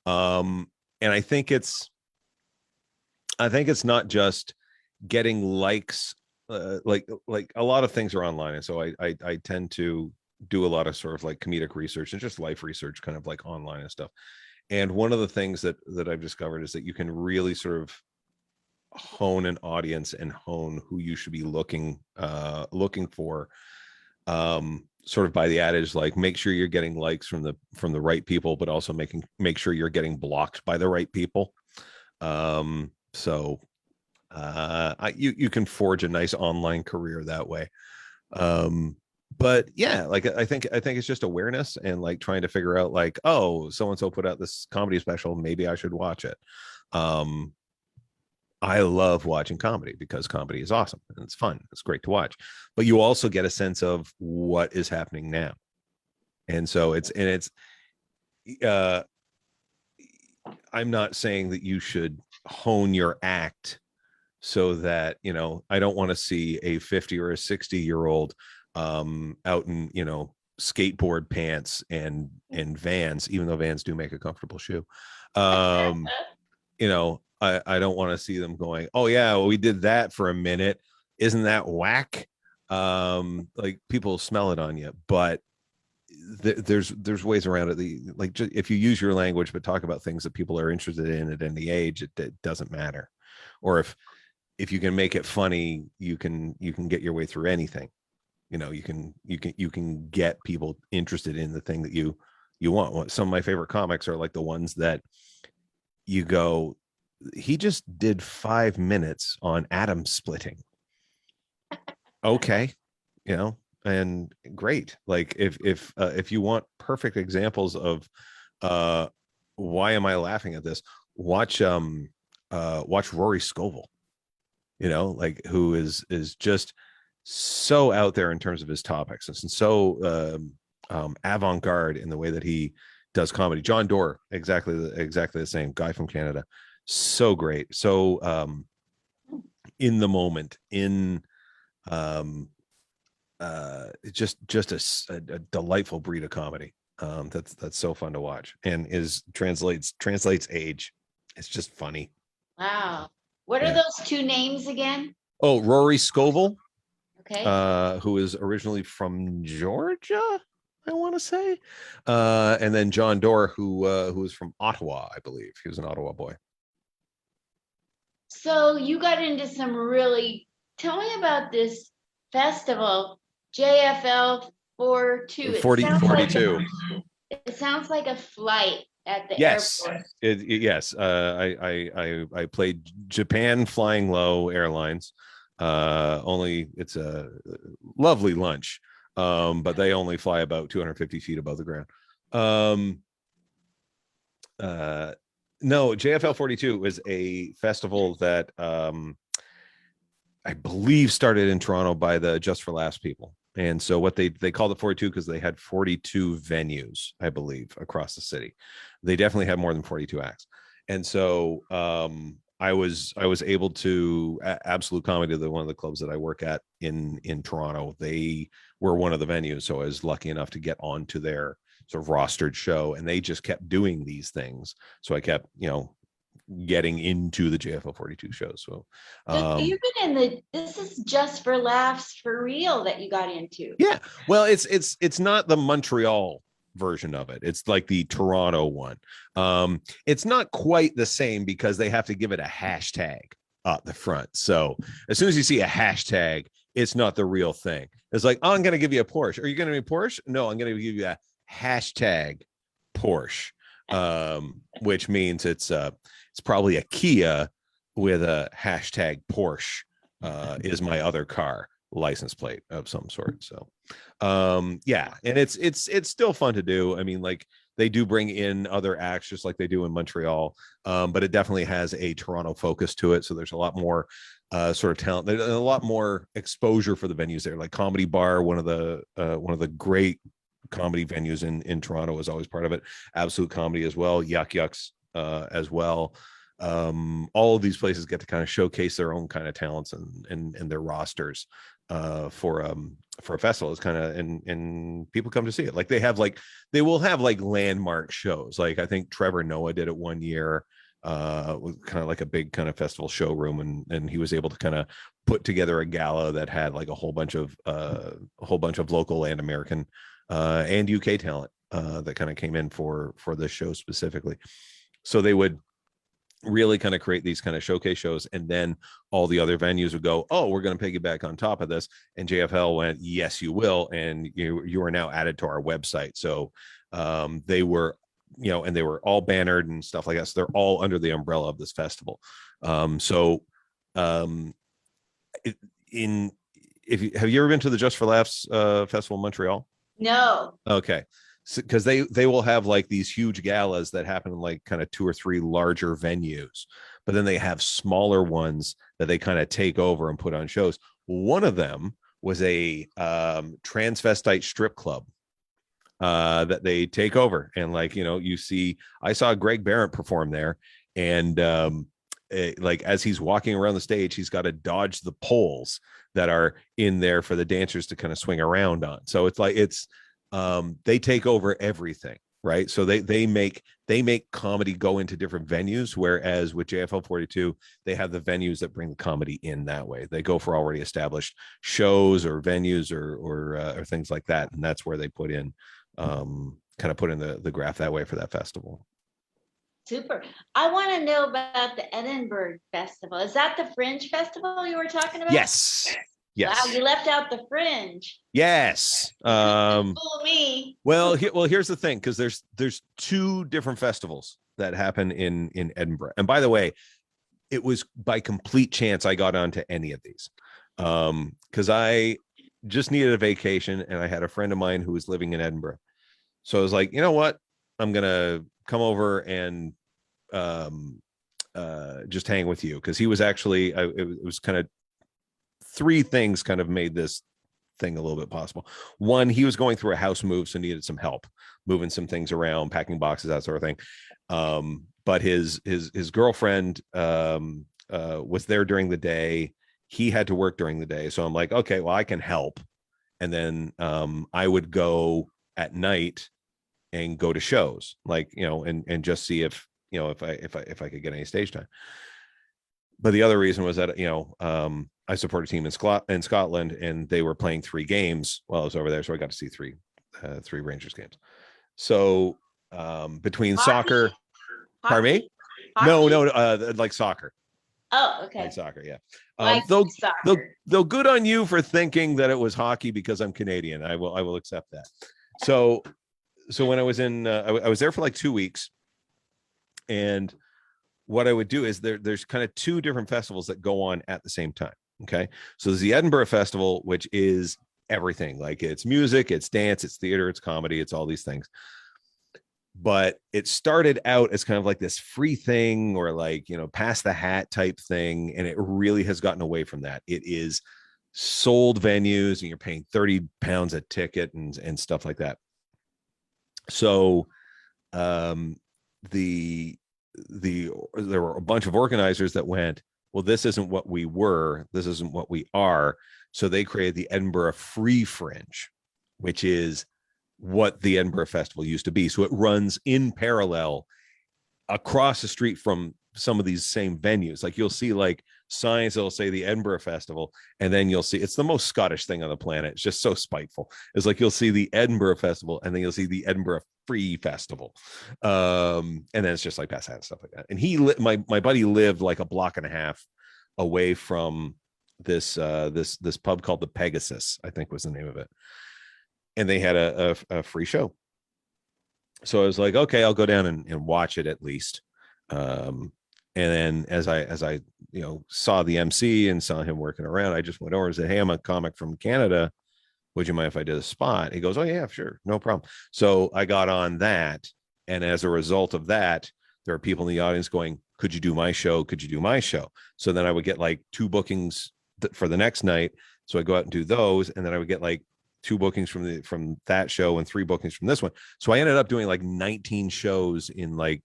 And I think it's not just getting likes. Like a lot of things are online, and so I tend to do a lot of sort of like comedic research and just life research, kind of like online and stuff. And one of the things that I've discovered is that you can really sort of hone an audience and hone who you should be looking for, sort of by the adage, like, make sure you're getting likes from the right people, but also make sure you're getting blocked by the right people. So you can forge a nice online career that way. But yeah, like I think it's just awareness and like trying to figure out, like, oh, so and so put out this comedy special, maybe I should watch it. um I love watching comedy because comedy is awesome and it's fun, it's great to watch, but you also get a sense of what is happening now. And so it's uh I'm not saying that you should hone your act so that, I don't want to see a 50 or a 60-year old out in, skateboard pants and Vans, even though Vans do make a comfortable shoe. um I don't want to see them going, oh yeah, well, we did that for a minute, isn't that whack? Like, people smell it on you, but there's ways around it. Like, just, if you use your language but talk about things that people are interested in at any age, it doesn't matter. Or if you can make it funny, you can get your way through anything. You can get people interested in the thing that you want. Some of my favorite comics are like the ones that you go, he just did 5 minutes on atom splitting. Okay. And great. Like, if you want perfect examples of uh why am I laughing at this, watch Rory Scovel, like, who is just so out there in terms of his topics, and so avant-garde in the way that he does comedy. John Doerr, exactly the same guy from Canada, so great, so in the moment, in um just a delightful breed of comedy, that's so fun to watch, and is translates age. It's just funny. Wow. What are Yeah. those two names again? Oh, Rory Scovel, Okay. who is originally from Georgia, I want to say, and then John Doerr, who is from Ottawa, I believe. He was an Ottawa boy. So you got into some really, tell me about this festival, JFL 42. 42. It sounds like a flight at the Yes. airport. Yes. I played Japan Flying Low Airlines. Only it's a lovely lunch, but they only fly about 250 feet above the ground. Um, no, JFL 42 was a festival that I believe started in Toronto by the Just for Laughs people. And so what they called it 42 because they had 42 venues, I believe, across the city. They definitely had more than 42 acts. And so I was able to, Absolute Comedy, one of the clubs that I work at in Toronto, they were one of the venues. So I was lucky enough to get onto their sort of rostered show, and they just kept doing these things. So I kept, getting into the JFL 42 shows. So You've been in this is Just for Laughs for real that you got into. yeah, well, it's not the Montreal version of it. It's like the Toronto one. It's not quite the same because they have to give it a hashtag at the front. So as soon as you see a hashtag, it's not the real thing. It's like, oh, I'm going to give you a Porsche. Are you going to be Porsche? No, I'm going to give you a hashtag Porsche, which means it's probably a Kia with a hashtag Porsche is my other car license plate of some sort. So yeah, and it's still fun to do. I mean, like, they do bring in other acts just like they do in Montreal, but it definitely has a Toronto focus to it. So there's a lot more sort of talent. There's a lot more exposure for the venues there. Like Comedy Bar, one of the great comedy venues in Toronto, is always part of it. Absolute Comedy as well. Yuck Yucks as well. All of these places get to kind of showcase their own kind of talents and their rosters for a festival. It's kind of, and people come to see it. Like they will have like landmark shows. Like I think Trevor Noah did it one year with kind of like a big kind of festival showroom, and he was able to kind of put together a gala that had like a whole bunch of local and American and UK talent that kind of came in for this show specifically. So they would really kind of create these kind of showcase shows, and then all the other venues would go, oh, we're going to piggyback on top of this, and JFL went, yes you will, and you are now added to our website. So they were, and they were all bannered and stuff like that, so they're all under the umbrella of this festival. Have you ever been to the Just for Laughs festival in Montreal? No. Okay. Because they will have like these huge galas that happen in like kind of 2 or 3 larger venues, but then they have smaller ones that they kind of take over and put on shows. One of them was a transvestite strip club that they take over, and like, I saw Greg Barrett perform there, and like as he's walking around the stage, he's got to dodge the poles that are in there for the dancers to kind of swing around on. So it's like they take over everything, right? So they make comedy go into different venues, whereas with JFL 42 they have the venues that bring the comedy in that way. They go for already established shows or venues or things like that, and that's where they put in kind of put in the graph that way for that festival. Super. I want to know about the Edinburgh Festival. Is that the Fringe Festival you were talking about? Yes. Wow, you left out the Fringe. Yes. Fool me. Well, here's the thing, because there's 2 different festivals that happen in Edinburgh. And by the way, it was by complete chance I got onto any of these, because I just needed a vacation, and I had a friend of mine who was living in Edinburgh. So I was like, you know what? I'm gonna come over and just hang with you, because he was actually it was kind of 3 things kind of made this thing a little bit possible. One, he was going through a house move, so needed some help moving some things around, packing boxes, that sort of thing. But his girlfriend was there during the day. He had to work during the day, so I'm like, okay, well, I can help. And then I would go at night and go to shows, like, and just see if I could get any stage time. But the other reason was that I support a team in Scotland, and they were playing 3 games while I was over there, so I got to see 3 Rangers games. So between Hockey? Soccer, pardon me? Hockey? No, like soccer. Oh, okay. Like soccer, yeah. Soccer. Though good on you for thinking that it was hockey, because I'm Canadian. I will accept that. So when I was I was there for like 2 weeks, and what I would do is there's kind of 2 different festivals that go on at the same time. Okay. So there's the Edinburgh Festival, which is everything. Like, it's music, it's dance, it's theater, it's comedy, it's all these things. But it started out as kind of like this free thing, or like, pass the hat type thing. And it really has gotten away from that. It is sold venues, and you're paying £30 a ticket and stuff like that. So there were a bunch of organizers that went, well, this isn't what we were, this isn't what we are. So they created the Edinburgh Free Fringe, which is what the Edinburgh Festival used to be. So it runs in parallel across the street from some of these same venues. Like, you'll see like signs that'll say the Edinburgh Festival, and then you'll see, it's the most Scottish thing on the planet. It's just so spiteful. It's like, you'll see the Edinburgh Festival, and then you'll see the Edinburgh Free Festival, and then it's just like past that and stuff like that. And my buddy lived like a block and a half away from this pub called the Pegasus, I think was the name of it, and they had a free show. So I was like, okay, I'll go down and watch it at least. And then as I saw the MC and saw him working around, I just went over and said, hey, I'm a comic from Canada. Would you mind if I did a spot? He goes, oh yeah, sure, no problem. So I got on that, and as a result of that, there are people in the audience going, could you do my show? Could you do my show? So then I would get like 2 bookings for the next night. So I go out and do those, and then I would get like 2 bookings from that show and 3 bookings from this one. So I ended up doing like 19 shows in like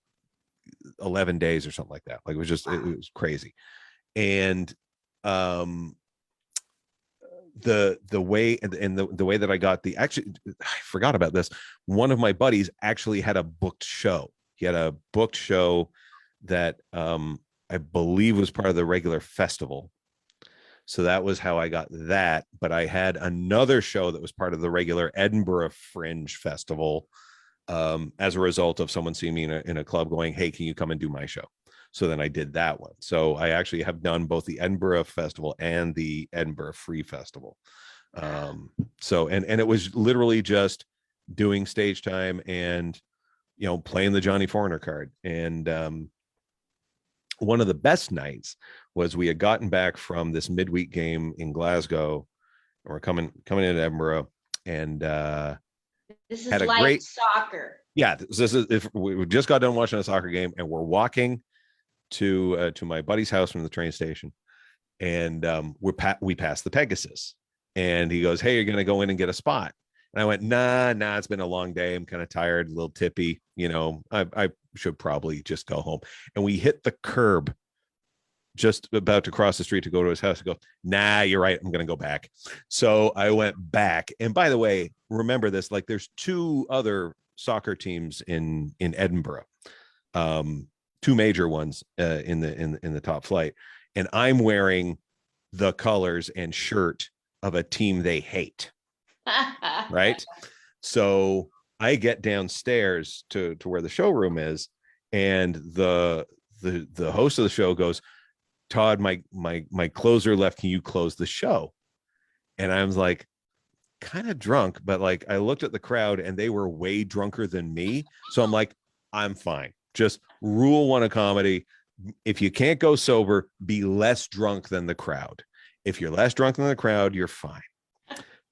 11 days or something like that. Like it was crazy. And the way and the way that I got actually, I forgot about this. One of my buddies actually had a booked show. He had a booked show that I believe was part of the regular festival. So that was how I got that. But I had another show that was part of the regular Edinburgh Fringe Festival, as a result of someone seeing me in a club going, hey, can you come and do my show? So then I did that one. So I actually have done both the Edinburgh Festival and the Edinburgh Free Festival. So it was literally just doing stage time and playing the Johnny Foreigner card. And one of the best nights was we had gotten back from this midweek game in Glasgow, and we're coming into Edinburgh, and this is had a like great soccer. Yeah, this is, if we just got done watching a soccer game, and we're walking to my buddy's house from the train station, and we passed the Pegasus, and he goes, hey, you're gonna go in and get a spot. And I went, nah, it's been a long day, I'm kind of tired, a little tippy, I should probably just go home. And we hit the curb just about to cross the street to go to his house. I go, nah, you're right, I'm gonna go back. So I went back. And by the way, remember this, like there's 2 other soccer teams in Edinburgh, 2 major ones in the top flight, and I'm wearing the colors and shirt of a team they hate. Right. So I get downstairs to where the showroom is, and the host of the show goes, Todd, my closer left, can you close the show? And I was like, kind of drunk, but like I looked at the crowd and they were way drunker than me. So I'm like, I'm fine. Just rule 1 of comedy. If you can't go sober, be less drunk than the crowd. If you're less drunk than the crowd, you're fine.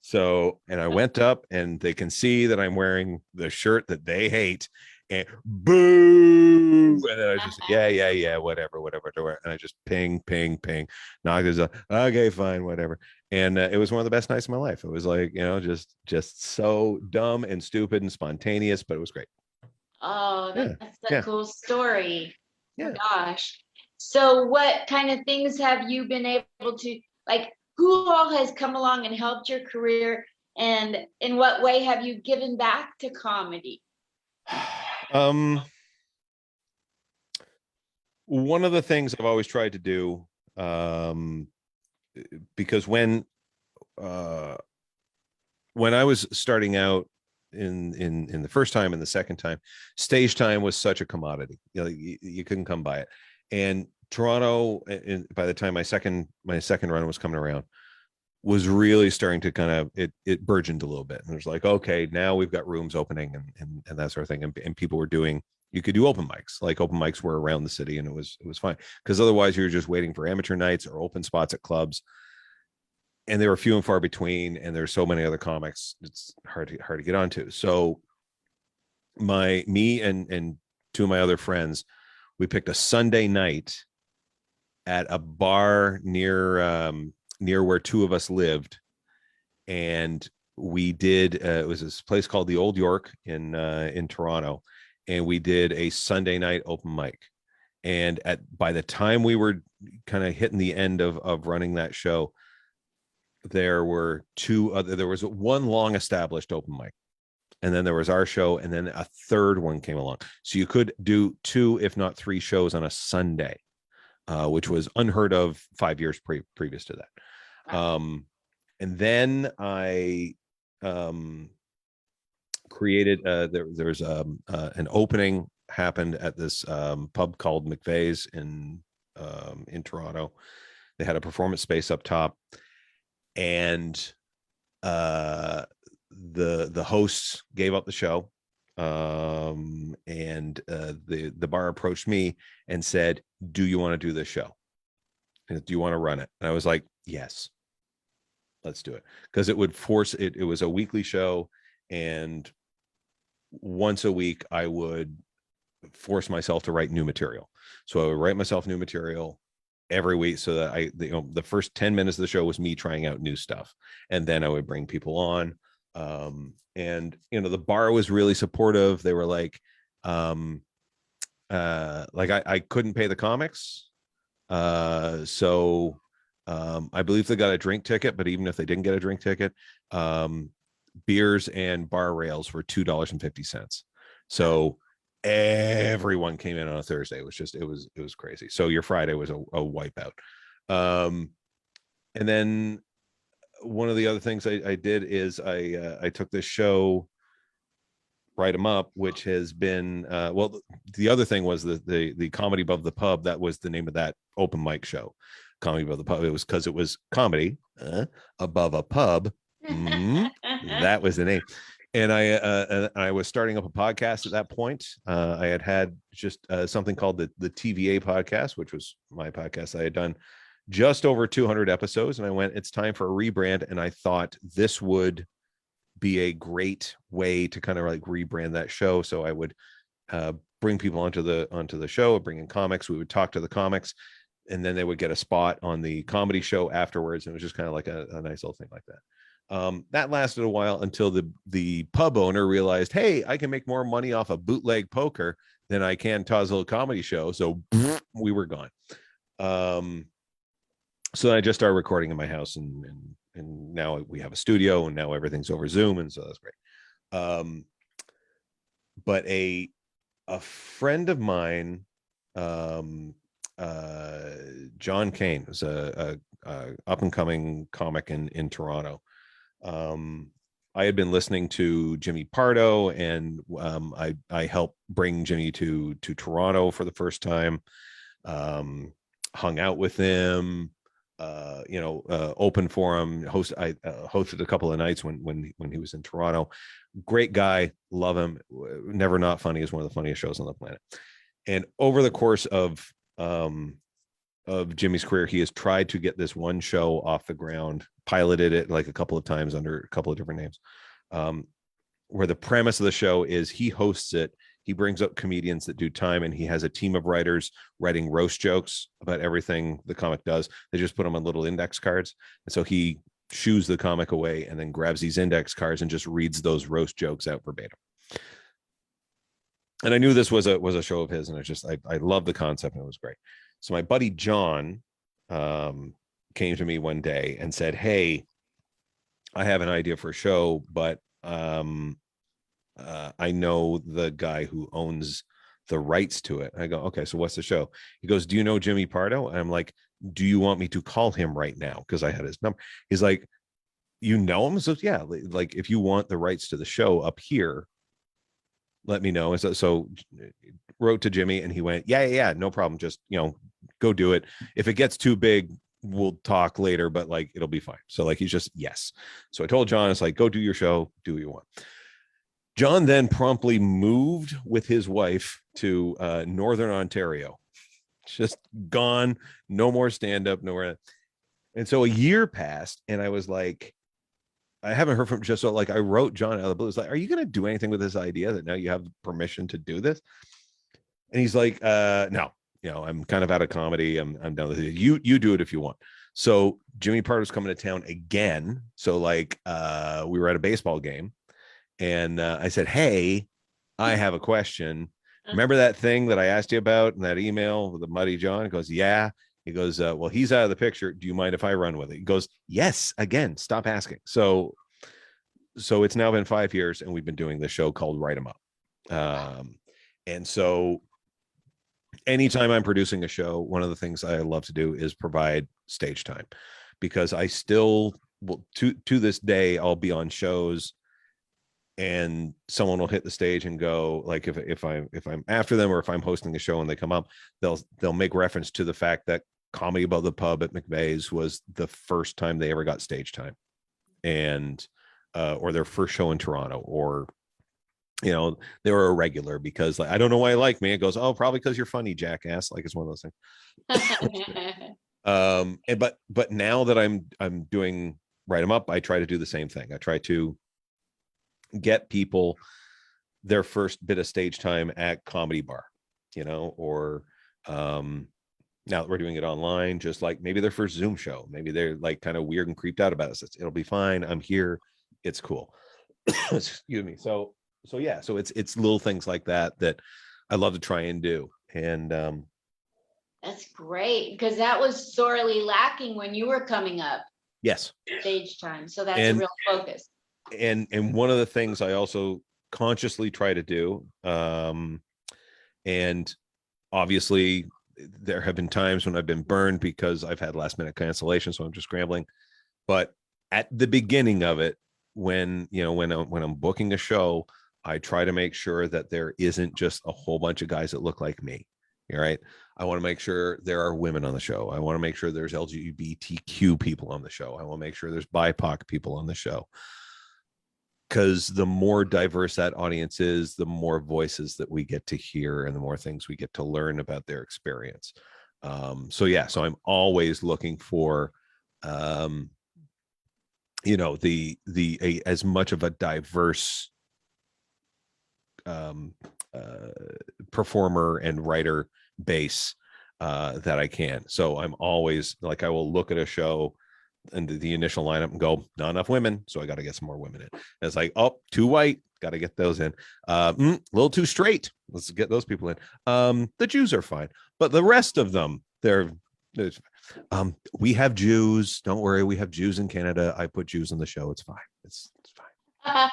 So, and I went up, and they can see that I'm wearing the shirt that they hate, and boo. And then I just, yeah, whatever. And I just ping, knocked his up. Okay, fine, whatever. And it was one of the best nights of my life. It was like, just so dumb and stupid and spontaneous, but it was great. Oh, that's a cool story. Yeah. Gosh. So what kind of things have you been able to, like, who all has come along and helped your career, and in what way have you given back to comedy? One of the things I've always tried to do, because when I was starting out in the first time and the second time, stage time was such a commodity. You couldn't come by it. And Toronto, by the time my second run was coming around, was really starting to kind of it burgeoned a little bit. And it was like, okay, now we've got rooms opening and that sort of thing. And people were doing, you could do open mics. Like open mics were around the city, and it was fine, because otherwise you were just waiting for amateur nights or open spots at clubs, and they were few and far between, and there's so many other comics, it's hard to get onto. So me and 2 of my other friends, we picked a Sunday night at a bar near where 2 of us lived, and we did it was this place called the Old York in Toronto, and we did a Sunday night open mic. And by the time we were kind of hitting the end of running that show, there were 2 other, there was 1 long established open mic, and then there was our show, and then a 3rd one came along. So you could do 2, if not 3 shows on a Sunday, which was unheard of 5 years previous to that. And then I created there's an opening happened at this pub called McVeigh's in Toronto. They had a performance space up top, and the hosts gave up the show, and the bar approached me and said, do you want to do this show? Do you want to run it? And I was like, yes, let's do it. Because it would force it. It was a weekly show, and once a week I would force myself to write new material. So I would write myself new material every week, so that the first 10 minutes of the show was me trying out new stuff, and then I would bring people on. And the bar was really supportive. They were like I couldn't pay the comics, so I believe they got a drink ticket, but even if they didn't get a drink ticket, beers and bar rails were $2.50. So everyone came in on a Thursday. It was crazy. So your Friday was a wipeout. And then one of the other things I did is I took this show, Write 'em Up, which has been the other thing was the Comedy Above the Pub. That was the name of that open mic show, Comedy Above the Pub. It was because it was comedy above a pub. That was the name. And I was starting up a podcast at that point. I had just something called the TVA podcast, which was my podcast. I had done just over 200 episodes, and I went, it's time for a rebrand. And I thought this would be a great way to kind of like rebrand that show. So I would bring people onto the show, bring in comics. We would talk to the comics, and then they would get a spot on the comedy show afterwards. And it was just kind of like a nice little thing like that. That lasted a while until the pub owner realized, hey, I can make more money off of bootleg poker than I can Todd's Little Comedy Show. So we were gone. So I just started recording in my house, and now we have a studio, and now everything's over Zoom, and so that's great. But a friend of mine, John Kane, was a up and coming comic in Toronto. I had been listening to Jimmy Pardo, and I helped bring Jimmy to Toronto for the first time. Hung out with him, open forum host. I hosted a couple of nights when he was in Toronto. Great guy, love him. Never Not Funny is one of the funniest shows on the planet. And over the course of Jimmy's career, he has tried to get this one show off the ground, piloted it like a couple of times under a couple of different names, where the premise of the show is he hosts it. He brings up comedians that do time, and he has a team of writers writing roast jokes about everything the comic does. They just put them on little index cards. And so he shoos the comic away and then grabs these index cards and just reads those roast jokes out verbatim. And I knew this was a show of his, and I love the concept, and it was great. So my buddy John came to me one day and said, hey, I have an idea for a show, but I know the guy who owns the rights to it. I go, okay, so what's the show? He goes, do you know Jimmy Pardo? And I'm like, do you want me to call him right now? Because I had his number. He's like, you know him? So yeah, like if you want the rights to the show up here, let me know. And so wrote to Jimmy, and he went, yeah, no problem. Just, go do it. If it gets too big, we'll talk later, but like, it'll be fine. So like, he's just, yes. So I told John, it's like, go do your show, do what you want. John then promptly moved with his wife to Northern Ontario, just gone, no more stand-up, nowhere. And so a year passed, and I was like, I haven't heard from just so like I wrote John out of the blue. It's like, are you going to do anything with this idea that now you have permission to do this? And he's like, no, I'm kind of out of comedy. I'm done with it. You do it if you want. So Jimmy Pardo's coming to town again. So like we were at a baseball game, and I said, hey, I have a question. Remember that thing that I asked you about in that email with the Muddy John? He goes, yeah. He goes, well, he's out of the picture. Do you mind if I run with it? He goes, yes. Again, stop asking. So it's now been 5 years, and we've been doing this show called Write 'em Up. And so anytime I'm producing a show, one of the things I love to do is provide stage time, because I still will, to this day, I'll be on shows and someone will hit the stage and go, like, if I'm after them, or if I'm hosting a show and they come up, they'll make reference to the fact that Comedy Above the Pub at McVeigh's was the first time they ever got stage time, and or their first show in Toronto, or you know, they were a regular because like, I don't know why I like me. It goes, oh, probably because you're funny, jackass. Like it's one of those things. And but now that I'm doing Write 'em Up, I try to do the same thing. I try to get people their first bit of stage time at Comedy Bar, you know, or now that we're doing it online, just like maybe their first Zoom show. Maybe they're like kind of weird and creeped out about us. It'll be fine. I'm here. It's cool. Excuse me. So yeah, so it's little things like that that I love to try and do. And That's great, because that was sorely lacking when you were coming up, yes, stage time. So that's a and real focus. and one of the things I also consciously try to do, and obviously there have been times when I've been burned because I've had last minute cancellation, so I'm just scrambling. But at the beginning of it, when I'm booking a show, I try to make sure that there isn't just a whole bunch of guys that look like me. All right. I want to make sure there are women on the show. I want to make sure there's LGBTQ people on the show. I want to make sure there's BIPOC people on the show. Because the more diverse that audience is, the more voices that we get to hear and the more things we get to learn about their experience. So I'm always looking for, as much of a diverse performer and writer base that I can. So I'm always like, I will look at a show and the initial lineup and go, not enough women, so I got to get some more women in. And it's like, oh, too white, got to get those in. A little too straight, let's get those people in. The Jews are fine, but the rest of them, we have Jews, don't worry, we have Jews in Canada. I put Jews on the show, it's fine. It's fine.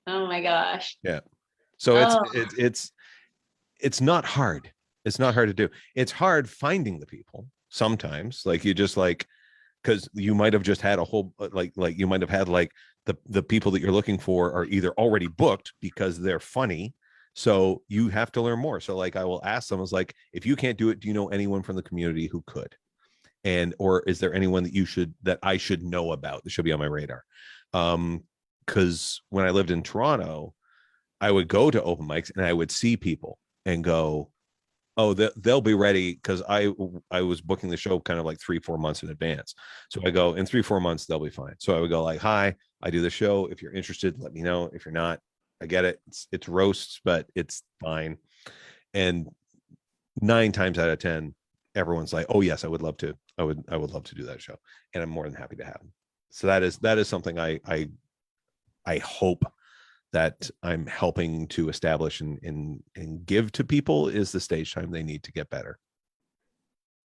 Oh my gosh. Yeah. So it's not hard. It's not hard to do. It's hard finding the people sometimes. Like you just like, because you might have just had a whole like you might have had like the people that you're looking for are either already booked because they're funny. So you have to learn more. So like I will ask them, I was like, if you can't do it, do you know anyone from the community who could? And or is there anyone that I should know about that should be on my radar? Because when I lived in Toronto, I would go to open mics and I would see people and go, oh, they'll be ready, because I was booking the show kind of like 3-4 months in advance. So I go, in 3-4 months they'll be fine. So I would go like, hi, I do the show. If you're interested, let me know. If you're not, I get it. It's roasts, but it's fine. And 9 times out of 10, everyone's like, oh yes, I would love to. I would love to do that show, and I'm more than happy to have them. So that is something I hope that I'm helping to establish and give to people, is the stage time they need to get better.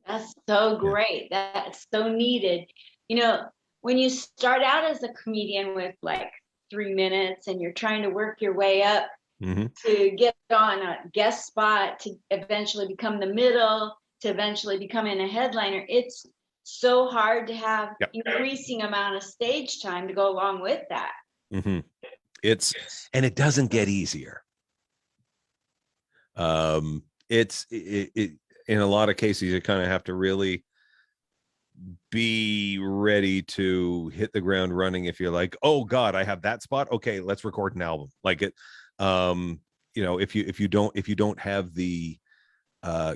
That's so great. Yeah. That's so needed. You know, when you start out as a comedian with like 3 minutes and you're trying to work your way up to get on a guest spot, to eventually become the middle, to eventually becoming a headliner, it's so hard to have increasing amount of stage time to go along with that. And it doesn't get easier. It in a lot of cases, you kind of have to really be ready to hit the ground running. If you're like, oh God, I have that spot. Okay, let's record an album. Like it, if you don't have the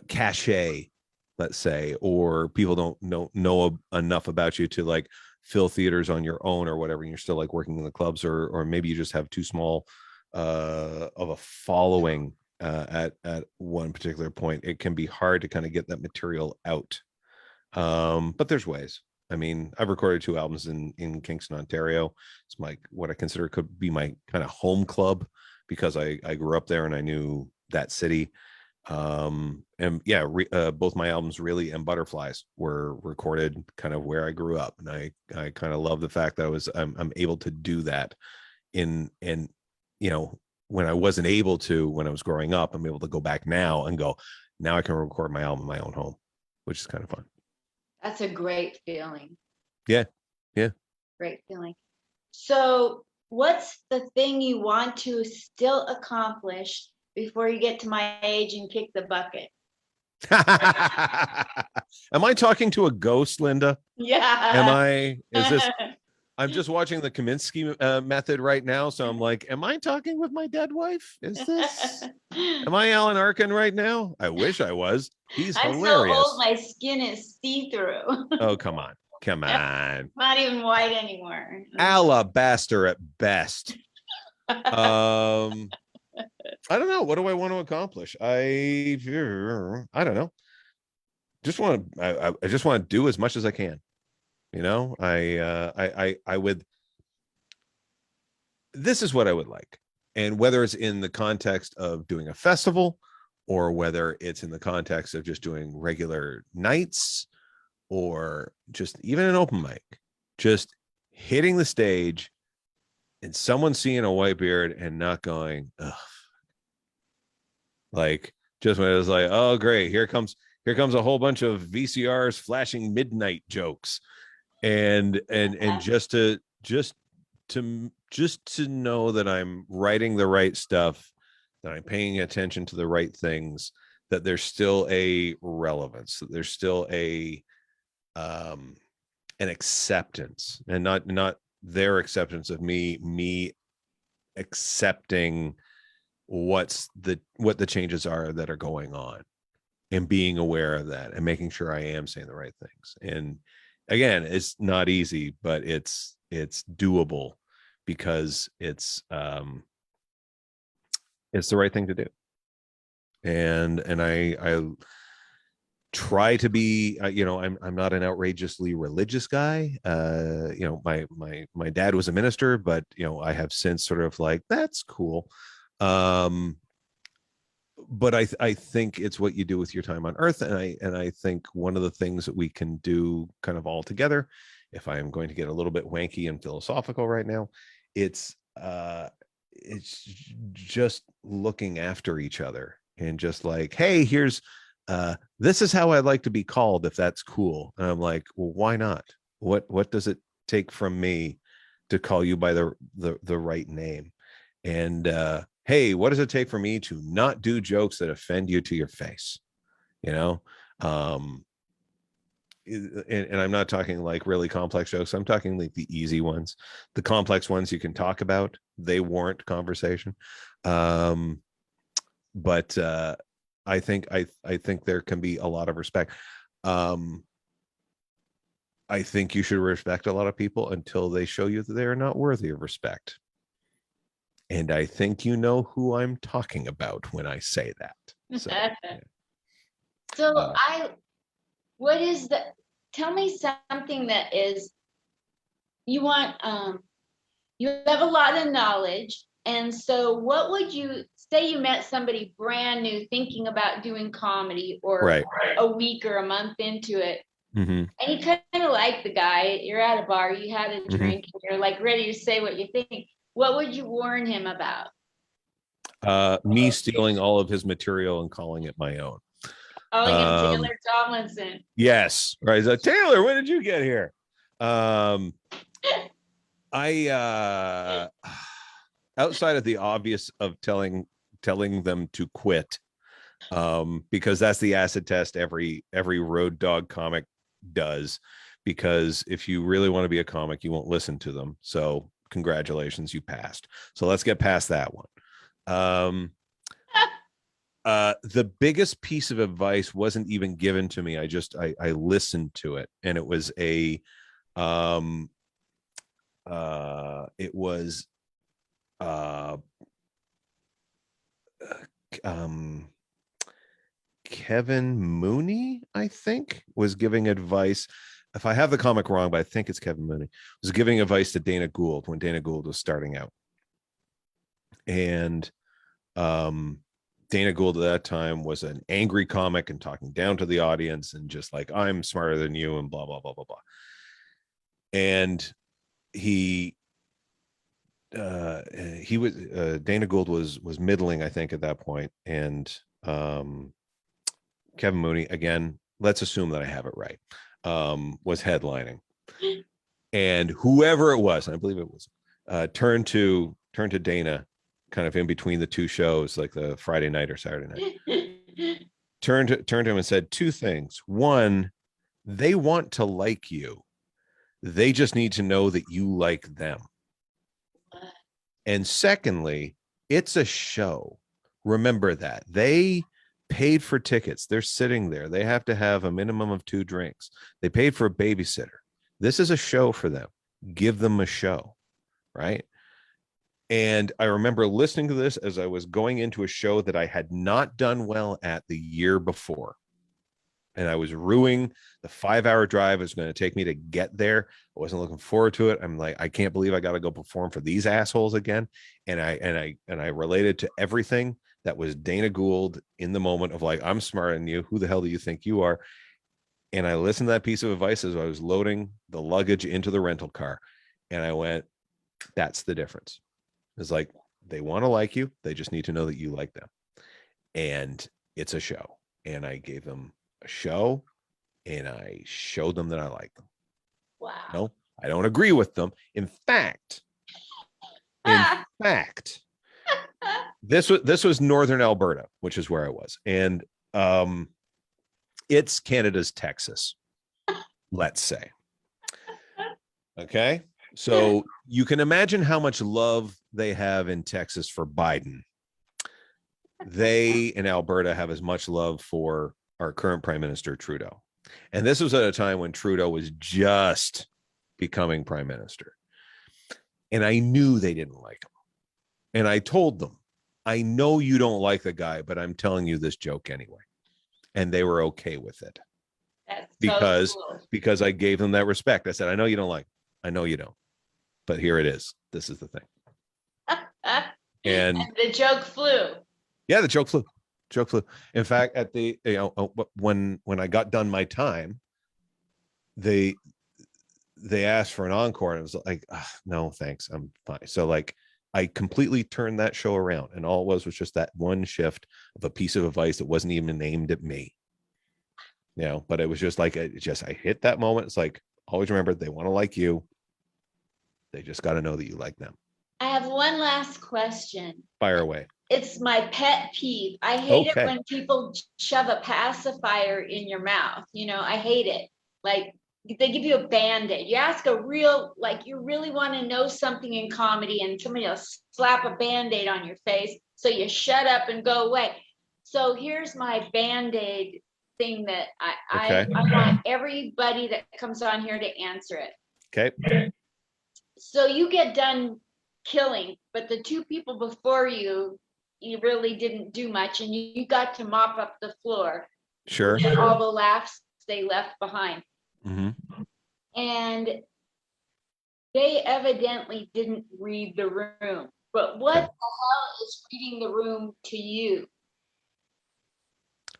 cachet, let's say, or people don't know enough about you to like fill theaters on your own or whatever, and you're still like working in the clubs, or maybe you just have too small of a following at one particular point, it can be hard to kind of get that material out. But there's ways. I mean, I've recorded 2 albums in Kingston, Ontario. It's what I consider could be my kind of home club, because I grew up there and I knew that city. And yeah, both my albums, Really and Butterflies, were recorded kind of where I grew up, and I kind of love the fact that I'm able to do that when I wasn't able to when I was growing up. I'm able to go back now and go, now I can record my album in my own home, which is kind of fun. That's a great feeling. Yeah. Great feeling. So what's the thing you want to still accomplish before you get to my age and kick the bucket? Am I talking to a ghost, Linda? Yeah. Is this, I'm just watching the Kaminsky method right now. So I'm like, am I talking with my dead wife? Am I Alan Arkin right now? I wish I was. He's I'm so old, hilarious. my skin is see-through. Oh, come on. Come on. Not even white anymore. Alabaster at best. I don't know. What do I want to accomplish? I don't know. I just want to do as much as I can. You know, I would, this is what I would like. And whether it's in the context of doing a festival or whether it's in the context of just doing regular nights or just even an open mic, just hitting the stage and someone seeing a white beard and not going, ugh. Like, just when it was like, oh great, here comes a whole bunch of VCRs flashing midnight jokes. And just to know that I'm writing the right stuff, that I'm paying attention to the right things, that there's still a relevance, that there's still a an acceptance, and not their acceptance of me accepting what the changes are that are going on, and being aware of that and making sure I am saying the right things. And again, it's not easy, but it's doable because it's the right thing to do. And I try to be, I'm not an outrageously religious guy. My dad was a minister, but I have since sort of like, that's cool. But I think it's what you do with your time on earth. And I think one of the things that we can do kind of all together, if I am going to get a little bit wanky and philosophical right now, it's just looking after each other and just like, hey, here's this is how I'd like to be called, if that's cool. And I'm like, well, why not? What does it take from me to call you by the right name? And hey, what does it take for me to not do jokes that offend you to your face? And I'm not talking like really complex jokes. I'm talking like the easy ones. The complex ones you can talk about, they warrant conversation. But I think there can be a lot of respect. I think you should respect a lot of people until they show you that they are not worthy of respect. And I think you know who I'm talking about when I say that. So, tell me something that is, you want, you have a lot of knowledge. And so what would you say, you met somebody brand new thinking about doing comedy, or right, a week or a month into it. Mm-hmm. And you kind of like the guy, you're at a bar, you had a drink, and you're like ready to say what you think. What would you warn him about? Me stealing all of his material and calling it my own. Calling him Taylor Tomlinson. Yes. Right. So, Taylor, when did you get here? Outside of the obvious of telling them to quit, because that's the acid test every road dog comic does, because if you really want to be a comic, you won't listen to them. So congratulations, you passed. So let's get past that one. The biggest piece of advice wasn't even given to me. I listened to it, and it was Kevin Mooney, I think, was giving advice. If I have the comic wrong, but I think it's Kevin Mooney, was giving advice to Dana Gould when Dana Gould was starting out. And Dana Gould at that time was an angry comic and talking down to the audience and just like, I'm smarter than you and blah, blah, blah, blah, blah. And he was Dana Gould was middling, I think, at that point. And Kevin Mooney, again, let's assume that I have it right, was headlining. And whoever it was, I believe it was, turned to Dana kind of in between the two shows, like the Friday night or Saturday night. turned to him and said two things. One, they want to like you. They just need to know that you like them. And secondly, it's a show. Remember that. They paid for tickets. They're sitting there. They have to have a minimum of 2 drinks. They paid for a babysitter. This is a show for them. Give them a show, right? And I remember listening to this as I was going into a show that I had not done well at the year before. And I was ruining the 5-hour drive it was going to take me to get there. I wasn't looking forward to it. I'm like, I can't believe I got to go perform for these assholes again. And I related to everything that was Dana Gould in the moment of like, I'm smarter than you. Who the hell do you think you are? And I listened to that piece of advice as I was loading the luggage into the rental car. And I went, that's the difference. It's like, they want to like you. They just need to know that you like them. And it's a show. And I gave them a show and I showed them that I like them. Wow. No, I don't agree with them. In fact, this was Northern Alberta, which is where I was. And it's Canada's Texas, let's say. Okay. So you can imagine how much love they have in Texas for Biden. They in Alberta have as much love for our current Prime Minister Trudeau. And this was at a time when Trudeau was just becoming Prime Minister. And I knew they didn't like him. And I told them, I know you don't like the guy, but I'm telling you this joke anyway. And they were okay with it. That's because I gave them that respect. I said, I know you don't like him. I know you don't. But here it is. This is the thing. And the joke flew. Yeah, the joke flew. In fact, at the when I got done my time, they asked for an encore, and it was like, no, thanks, I'm fine. So like, I completely turned that show around, and all it was just that one shift of a piece of advice that wasn't even aimed at me. But it was just like, I hit that moment. It's like, always remember, they want to like you. They just got to know that you like them. I have one last question. Fire away. It's my pet peeve. I hate it when people shove a pacifier in your mouth. I hate it. Like, they give you a Band-Aid. You ask a real, like, you really want to know something in comedy, and somebody will slap a Band-Aid on your face. So you shut up and go away. So here's my Band-Aid thing that I want everybody that comes on here to answer it. Okay. So you get done killing, but the 2 people before you really didn't do much, and you got to mop up the floor. Sure. And all the laughs they left behind. Mm-hmm. And they evidently didn't read the room. But what the hell is reading the room to you?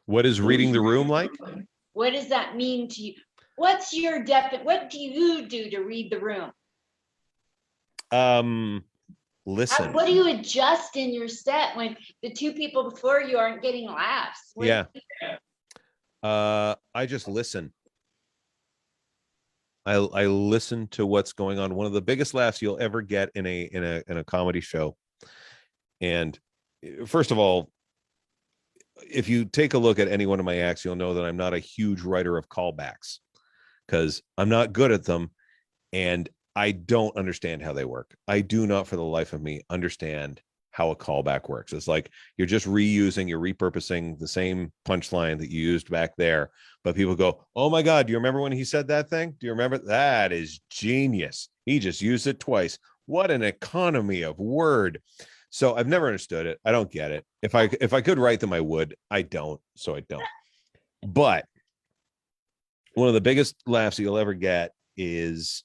What is reading the room like? What does that mean to you? What's your definition? What do you do to read the room? Listen. What do you adjust in your set when the 2 people before you aren't getting laughs? I just listen. I listen to what's going on. One of the biggest laughs you'll ever get in a comedy show. And first of all, if you take a look at any one of my acts, you'll know that I'm not a huge writer of callbacks because I'm not good at them. And I don't understand how they work. I do not, for the life of me, understand how a callback works. It's like you're just reusing, you're repurposing the same punchline that you used back there. But people go, oh my God, do you remember when he said that thing? Do you remember? That is genius. He just used it twice. What an economy of word. So I've never understood it. I don't get it. If I could write them, I would. I don't. So I don't. But one of the biggest laughs you'll ever get is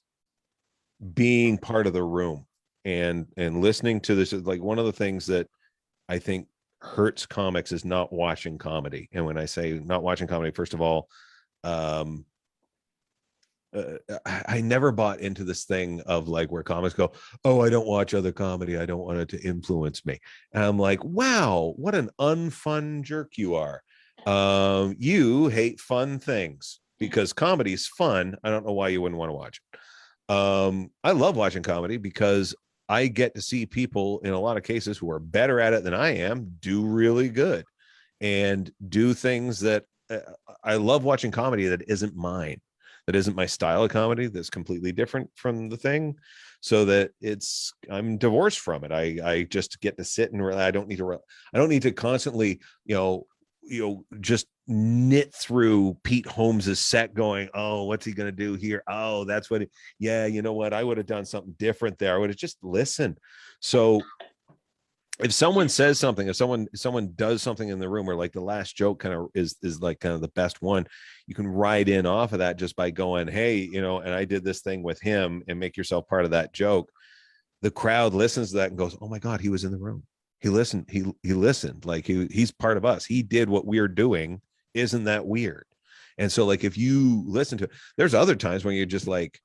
being part of the room and listening to this. Is like one of the things that I think hurts comics is not watching comedy. And when I say not watching comedy, first of all, I never bought into this thing of like where comics go, oh, I don't watch other comedy, I don't want it to influence me. And I'm like, wow, what an unfun jerk you are. You hate fun things because comedy's fun. I don't know why you wouldn't want to watch it. I love watching comedy because I get to see people in a lot of cases who are better at it than I am do really good. and do things that I love watching comedy that isn't mine, that isn't my style of comedy, that's completely different from the thing, so that I'm divorced from it. I just get to sit and I don't need to constantly, just knit through Pete Holmes's set going, oh, what's he going to do here? Oh, that's what, yeah, you know what? I would have done something different there. I would have just listened. So if someone says something, if someone does something in the room, where like the last joke kind of is like kind of the best one, you can ride in off of that just by going, hey, and I did this thing with him, and make yourself part of that joke. The crowd listens to that and goes, oh my God, he was in the room. He listened. He listened. Like he's part of us. He did what we're doing. Isn't that weird? And so like, if you listen to it, there's other times when you're just like,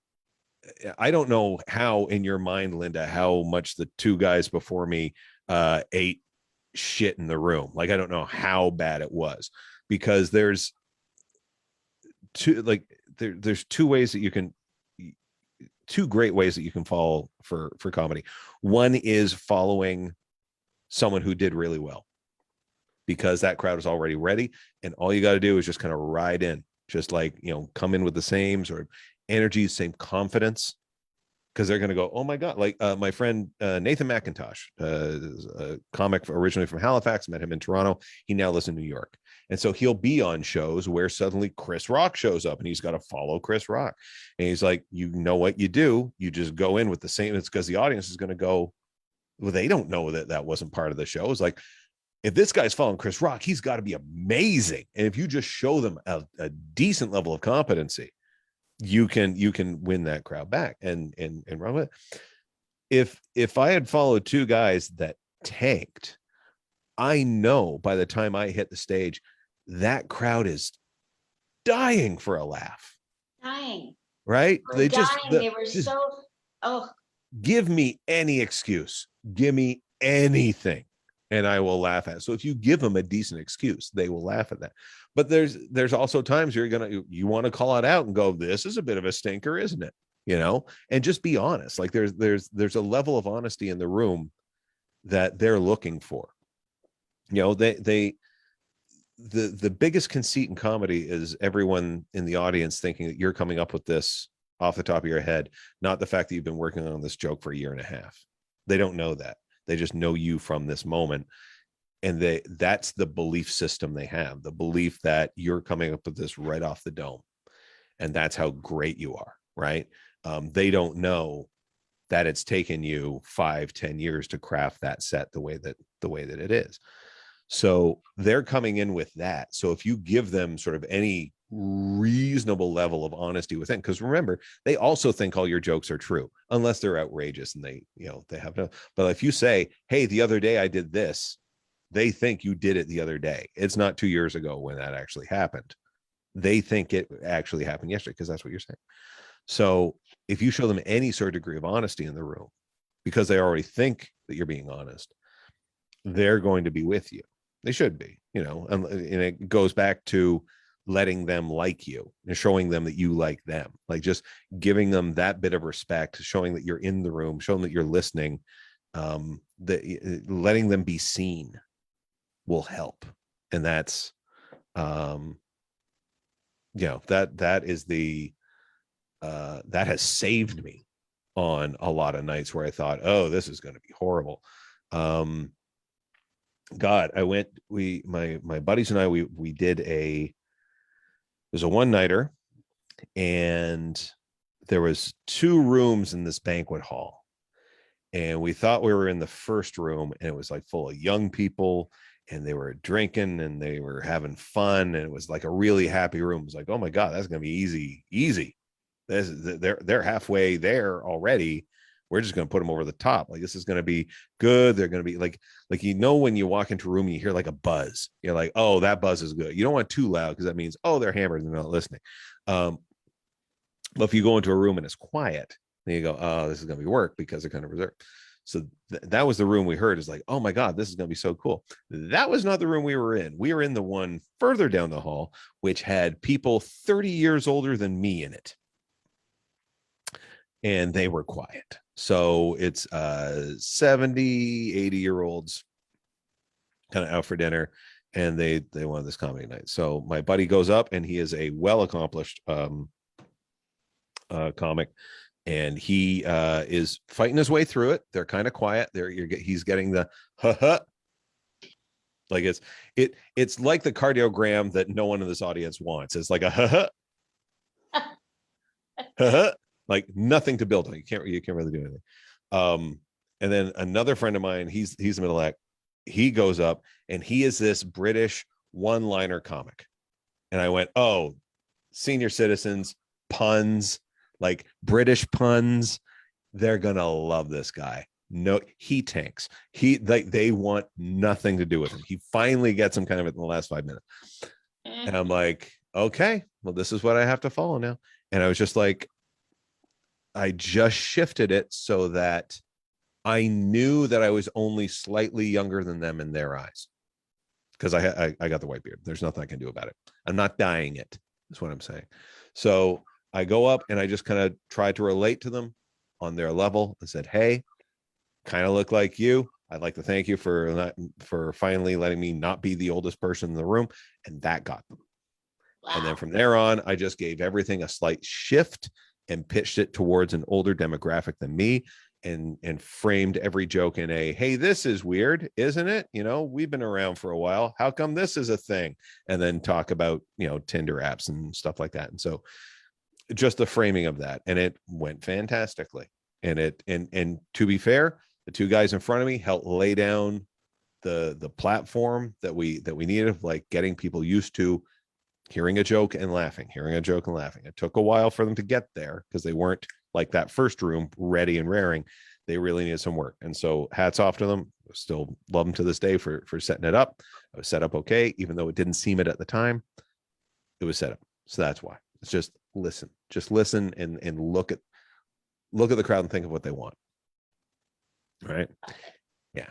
I don't know how in your mind, Linda, how much the two guys before me ate shit in the room. Like, I don't know how bad it was, because there's there's two great ways that you can fall for comedy. One is following someone who did really well, because that crowd is already ready, and all you got to do is just kind of ride in, just like, come in with the same sort of energy, same confidence, because they're going to go, oh my God. Like my friend Nathan McIntosh, a comic originally from Halifax, met him in Toronto. He now lives in New York. And so he'll be on shows where suddenly Chris Rock shows up, and he's got to follow Chris Rock. And he's like, you know what you do? You just go in with the same. It's because the audience is going to go, well, they don't know that wasn't part of the show. It's like, if this guy's following Chris Rock, he's got to be amazing. And if you just show them a decent level of competency, you can win that crowd back and run with it. If I had followed two guys that tanked, I know by the time I hit the stage, that crowd is dying for a laugh. Dying. Right? They were so, oh. Give me any excuse. Give me anything, and I will laugh at it. So if you give them a decent excuse, they will laugh at that. But there's also times you want to call it out and go, this is a bit of a stinker, isn't it? And just be honest. Like there's a level of honesty in the room that they're looking for. The biggest conceit in comedy is everyone in the audience thinking that you're coming up with this off the top of your head, not the fact that you've been working on this joke for a year and a half. They don't know that. They just know you from this moment. And that's the belief system they have, the belief that you're coming up with this right off the dome. And that's how great you are, right? They don't know that it's taken you 5-10 years to craft that set the way that it is. So they're coming in with that. So if you give them sort of any reasonable level of honesty within, because remember, they also think all your jokes are true, unless they're outrageous and they have no. But if you say, hey, the other day I did this, they think you did it the other day. It's not 2 years ago when that actually happened. They think it actually happened yesterday, because that's what you're saying. So if you show them any sort of degree of honesty in the room, because they already think that you're being honest, they're going to be with you. They should be, and it goes back to letting them like you and showing them that you like them, like just giving them that bit of respect, showing that you're in the room, showing that you're listening, that letting them be seen will help. And that's that is that has saved me on a lot of nights where I thought, oh, this is going to be horrible. God, my buddies and I, we did it was a one-nighter, and there was 2 rooms in this banquet hall, and we thought we were in the first room, and it was like full of young people, and they were drinking and they were having fun, and it was like a really happy room. It was like, oh my God, that's gonna be easy. They're halfway there already. We're just going to put them over the top. Like, this is going to be good. They're going to be like, when you walk into a room and you hear like a buzz, you're like, oh, that buzz is good. You don't want too loud, because that means, oh, they're hammered and they're not listening. But if you go into a room and it's quiet, then you go, oh, this is going to be work, because they're kind of reserved. So that was the room we heard. Is like, oh my God, this is going to be so cool. That was not the room we were in. We were in the one further down the hall, which had people 30 years older than me in it. And they were quiet. So it's 70, 80-year-olds kind of out for dinner, and they wanted this comedy night. So my buddy goes up, and he is a well-accomplished comic, and he is fighting his way through it. They're kind of quiet. He's getting the ha. Like it's like the cardiogram that no one in this audience wants. It's like a ha. Like nothing to build on. You can't really do anything. And then another friend of mine, he's the middle act. He goes up, and he is this British one-liner comic. And I went, oh, senior citizens, puns, like British puns. They're gonna love this guy. No, he tanks. They want nothing to do with him. He finally gets him kind of in the last 5 minutes. And I'm like, okay, well, this is what I have to follow now. And I was just like, I just shifted it so that I knew that I was only slightly younger than them in their eyes, because I got the white beard. There's nothing I can do about it. I'm not dying it, is what I'm saying. So I go up, and I just kind of tried to relate to them on their level and said, hey, kind of look like you. I'd like to thank you for finally letting me not be the oldest person in the room. And that got them. Wow. And then from there on, I just gave everything a slight shift and pitched it towards an older demographic than me, and framed every joke in a, hey, this is weird, isn't it? We've been around for a while. How come this is a thing? And then talk about, Tinder apps and stuff like that. And so just the framing of that, and it went fantastically. And to be fair, the two guys in front of me helped lay down the platform that we needed, of like getting people used to hearing a joke and laughing. It took a while for them to get there, because they weren't like that first room ready and raring. They really needed some work. And so hats off to them. Still love them to this day for setting it up. I was set up okay, even though it didn't seem it at the time. It was set up. So that's why. It's just listen and look at the crowd and think of what they want. Right. Yeah.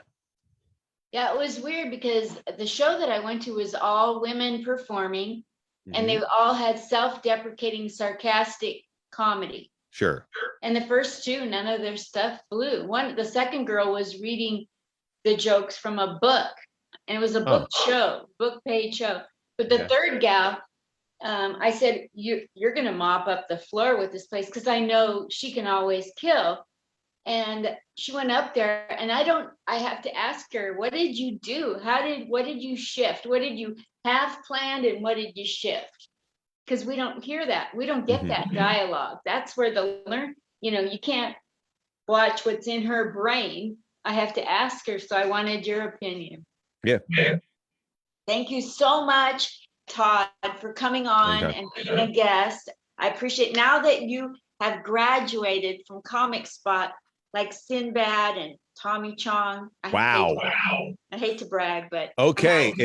Yeah, it was weird because the show that I went to was all women performing, and they all had self-deprecating, sarcastic comedy. Sure. And the first two, none of their stuff flew. The second girl was reading the jokes from a book, and it was a book paid show. But the third gal, I said, you're going to mop up the floor with this place, because I know she can always kill. And she went up there, and I have to ask her, what did you do? What did you shift? What did you have planned, and what did you shift? Because we don't hear that. We don't get that dialogue. That's where you can't watch what's in her brain. I have to ask her. So I wanted your opinion. Yeah. Thank you so much, Todd, for coming on and being a guest. I appreciate, now that you have graduated from Comic Spot, like Sinbad and Tommy Chong. I hate to brag, but okay.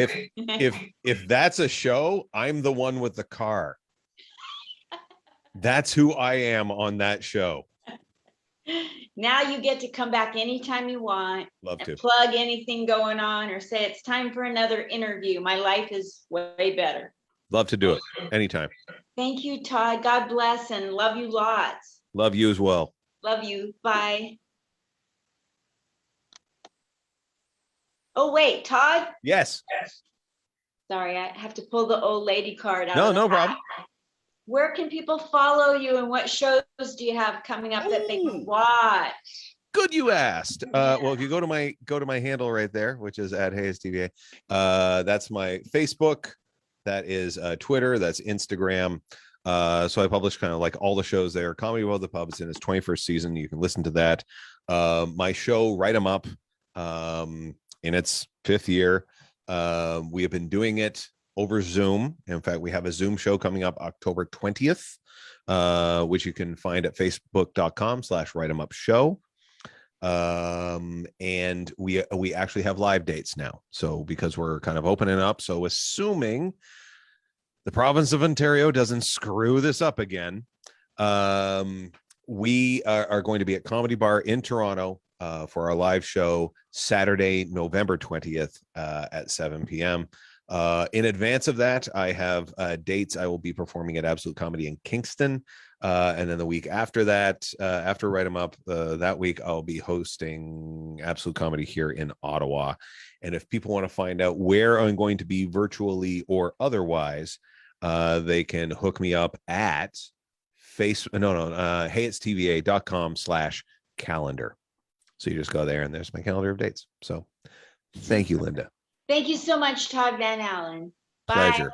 If that's a show, I'm the one with the car. That's who I am on that show. Now you get to come back anytime you want. Love to plug anything going on, or say it's time for another interview. My life is way better. Love to do it anytime. Thank you, Todd. God bless, and love you lots. Love you as well. Love you. Bye. Oh, wait, Todd? Yes. Sorry, I have to pull the old lady card out. No problem. Where can people follow you, and what shows do you have coming up that they can watch? Good you asked. Well, if you go to my handle right there, which is @HayesTVA, that's my Facebook, that is Twitter, that's Instagram. So I publish kind of like all the shows there. Comedy Above the Pub is in its 21st season. You can listen to that. My show, Write 'em Up, in its 5th year. We have been doing it over Zoom. In fact, we have a Zoom show coming up October 20th, which you can find at facebook.com/writeemupshow. And we actually have live dates now. So because we're kind of opening up, so assuming the province of Ontario doesn't screw this up again, we are going to be at Comedy Bar in Toronto for our live show Saturday, November 20th at 7 p.m. In advance of that, I have dates. I will be performing at Absolute Comedy in Kingston. And then the week after that, after Write 'em Up, that week, I'll be hosting Absolute Comedy here in Ottawa. And if people want to find out where I'm going to be virtually or otherwise, they can hook me up at heyitstva.com/calendar. So you just go there and there's my calendar of dates. So thank you, Linda. Thank you so much, Todd Van Allen. Bye. Pleasure.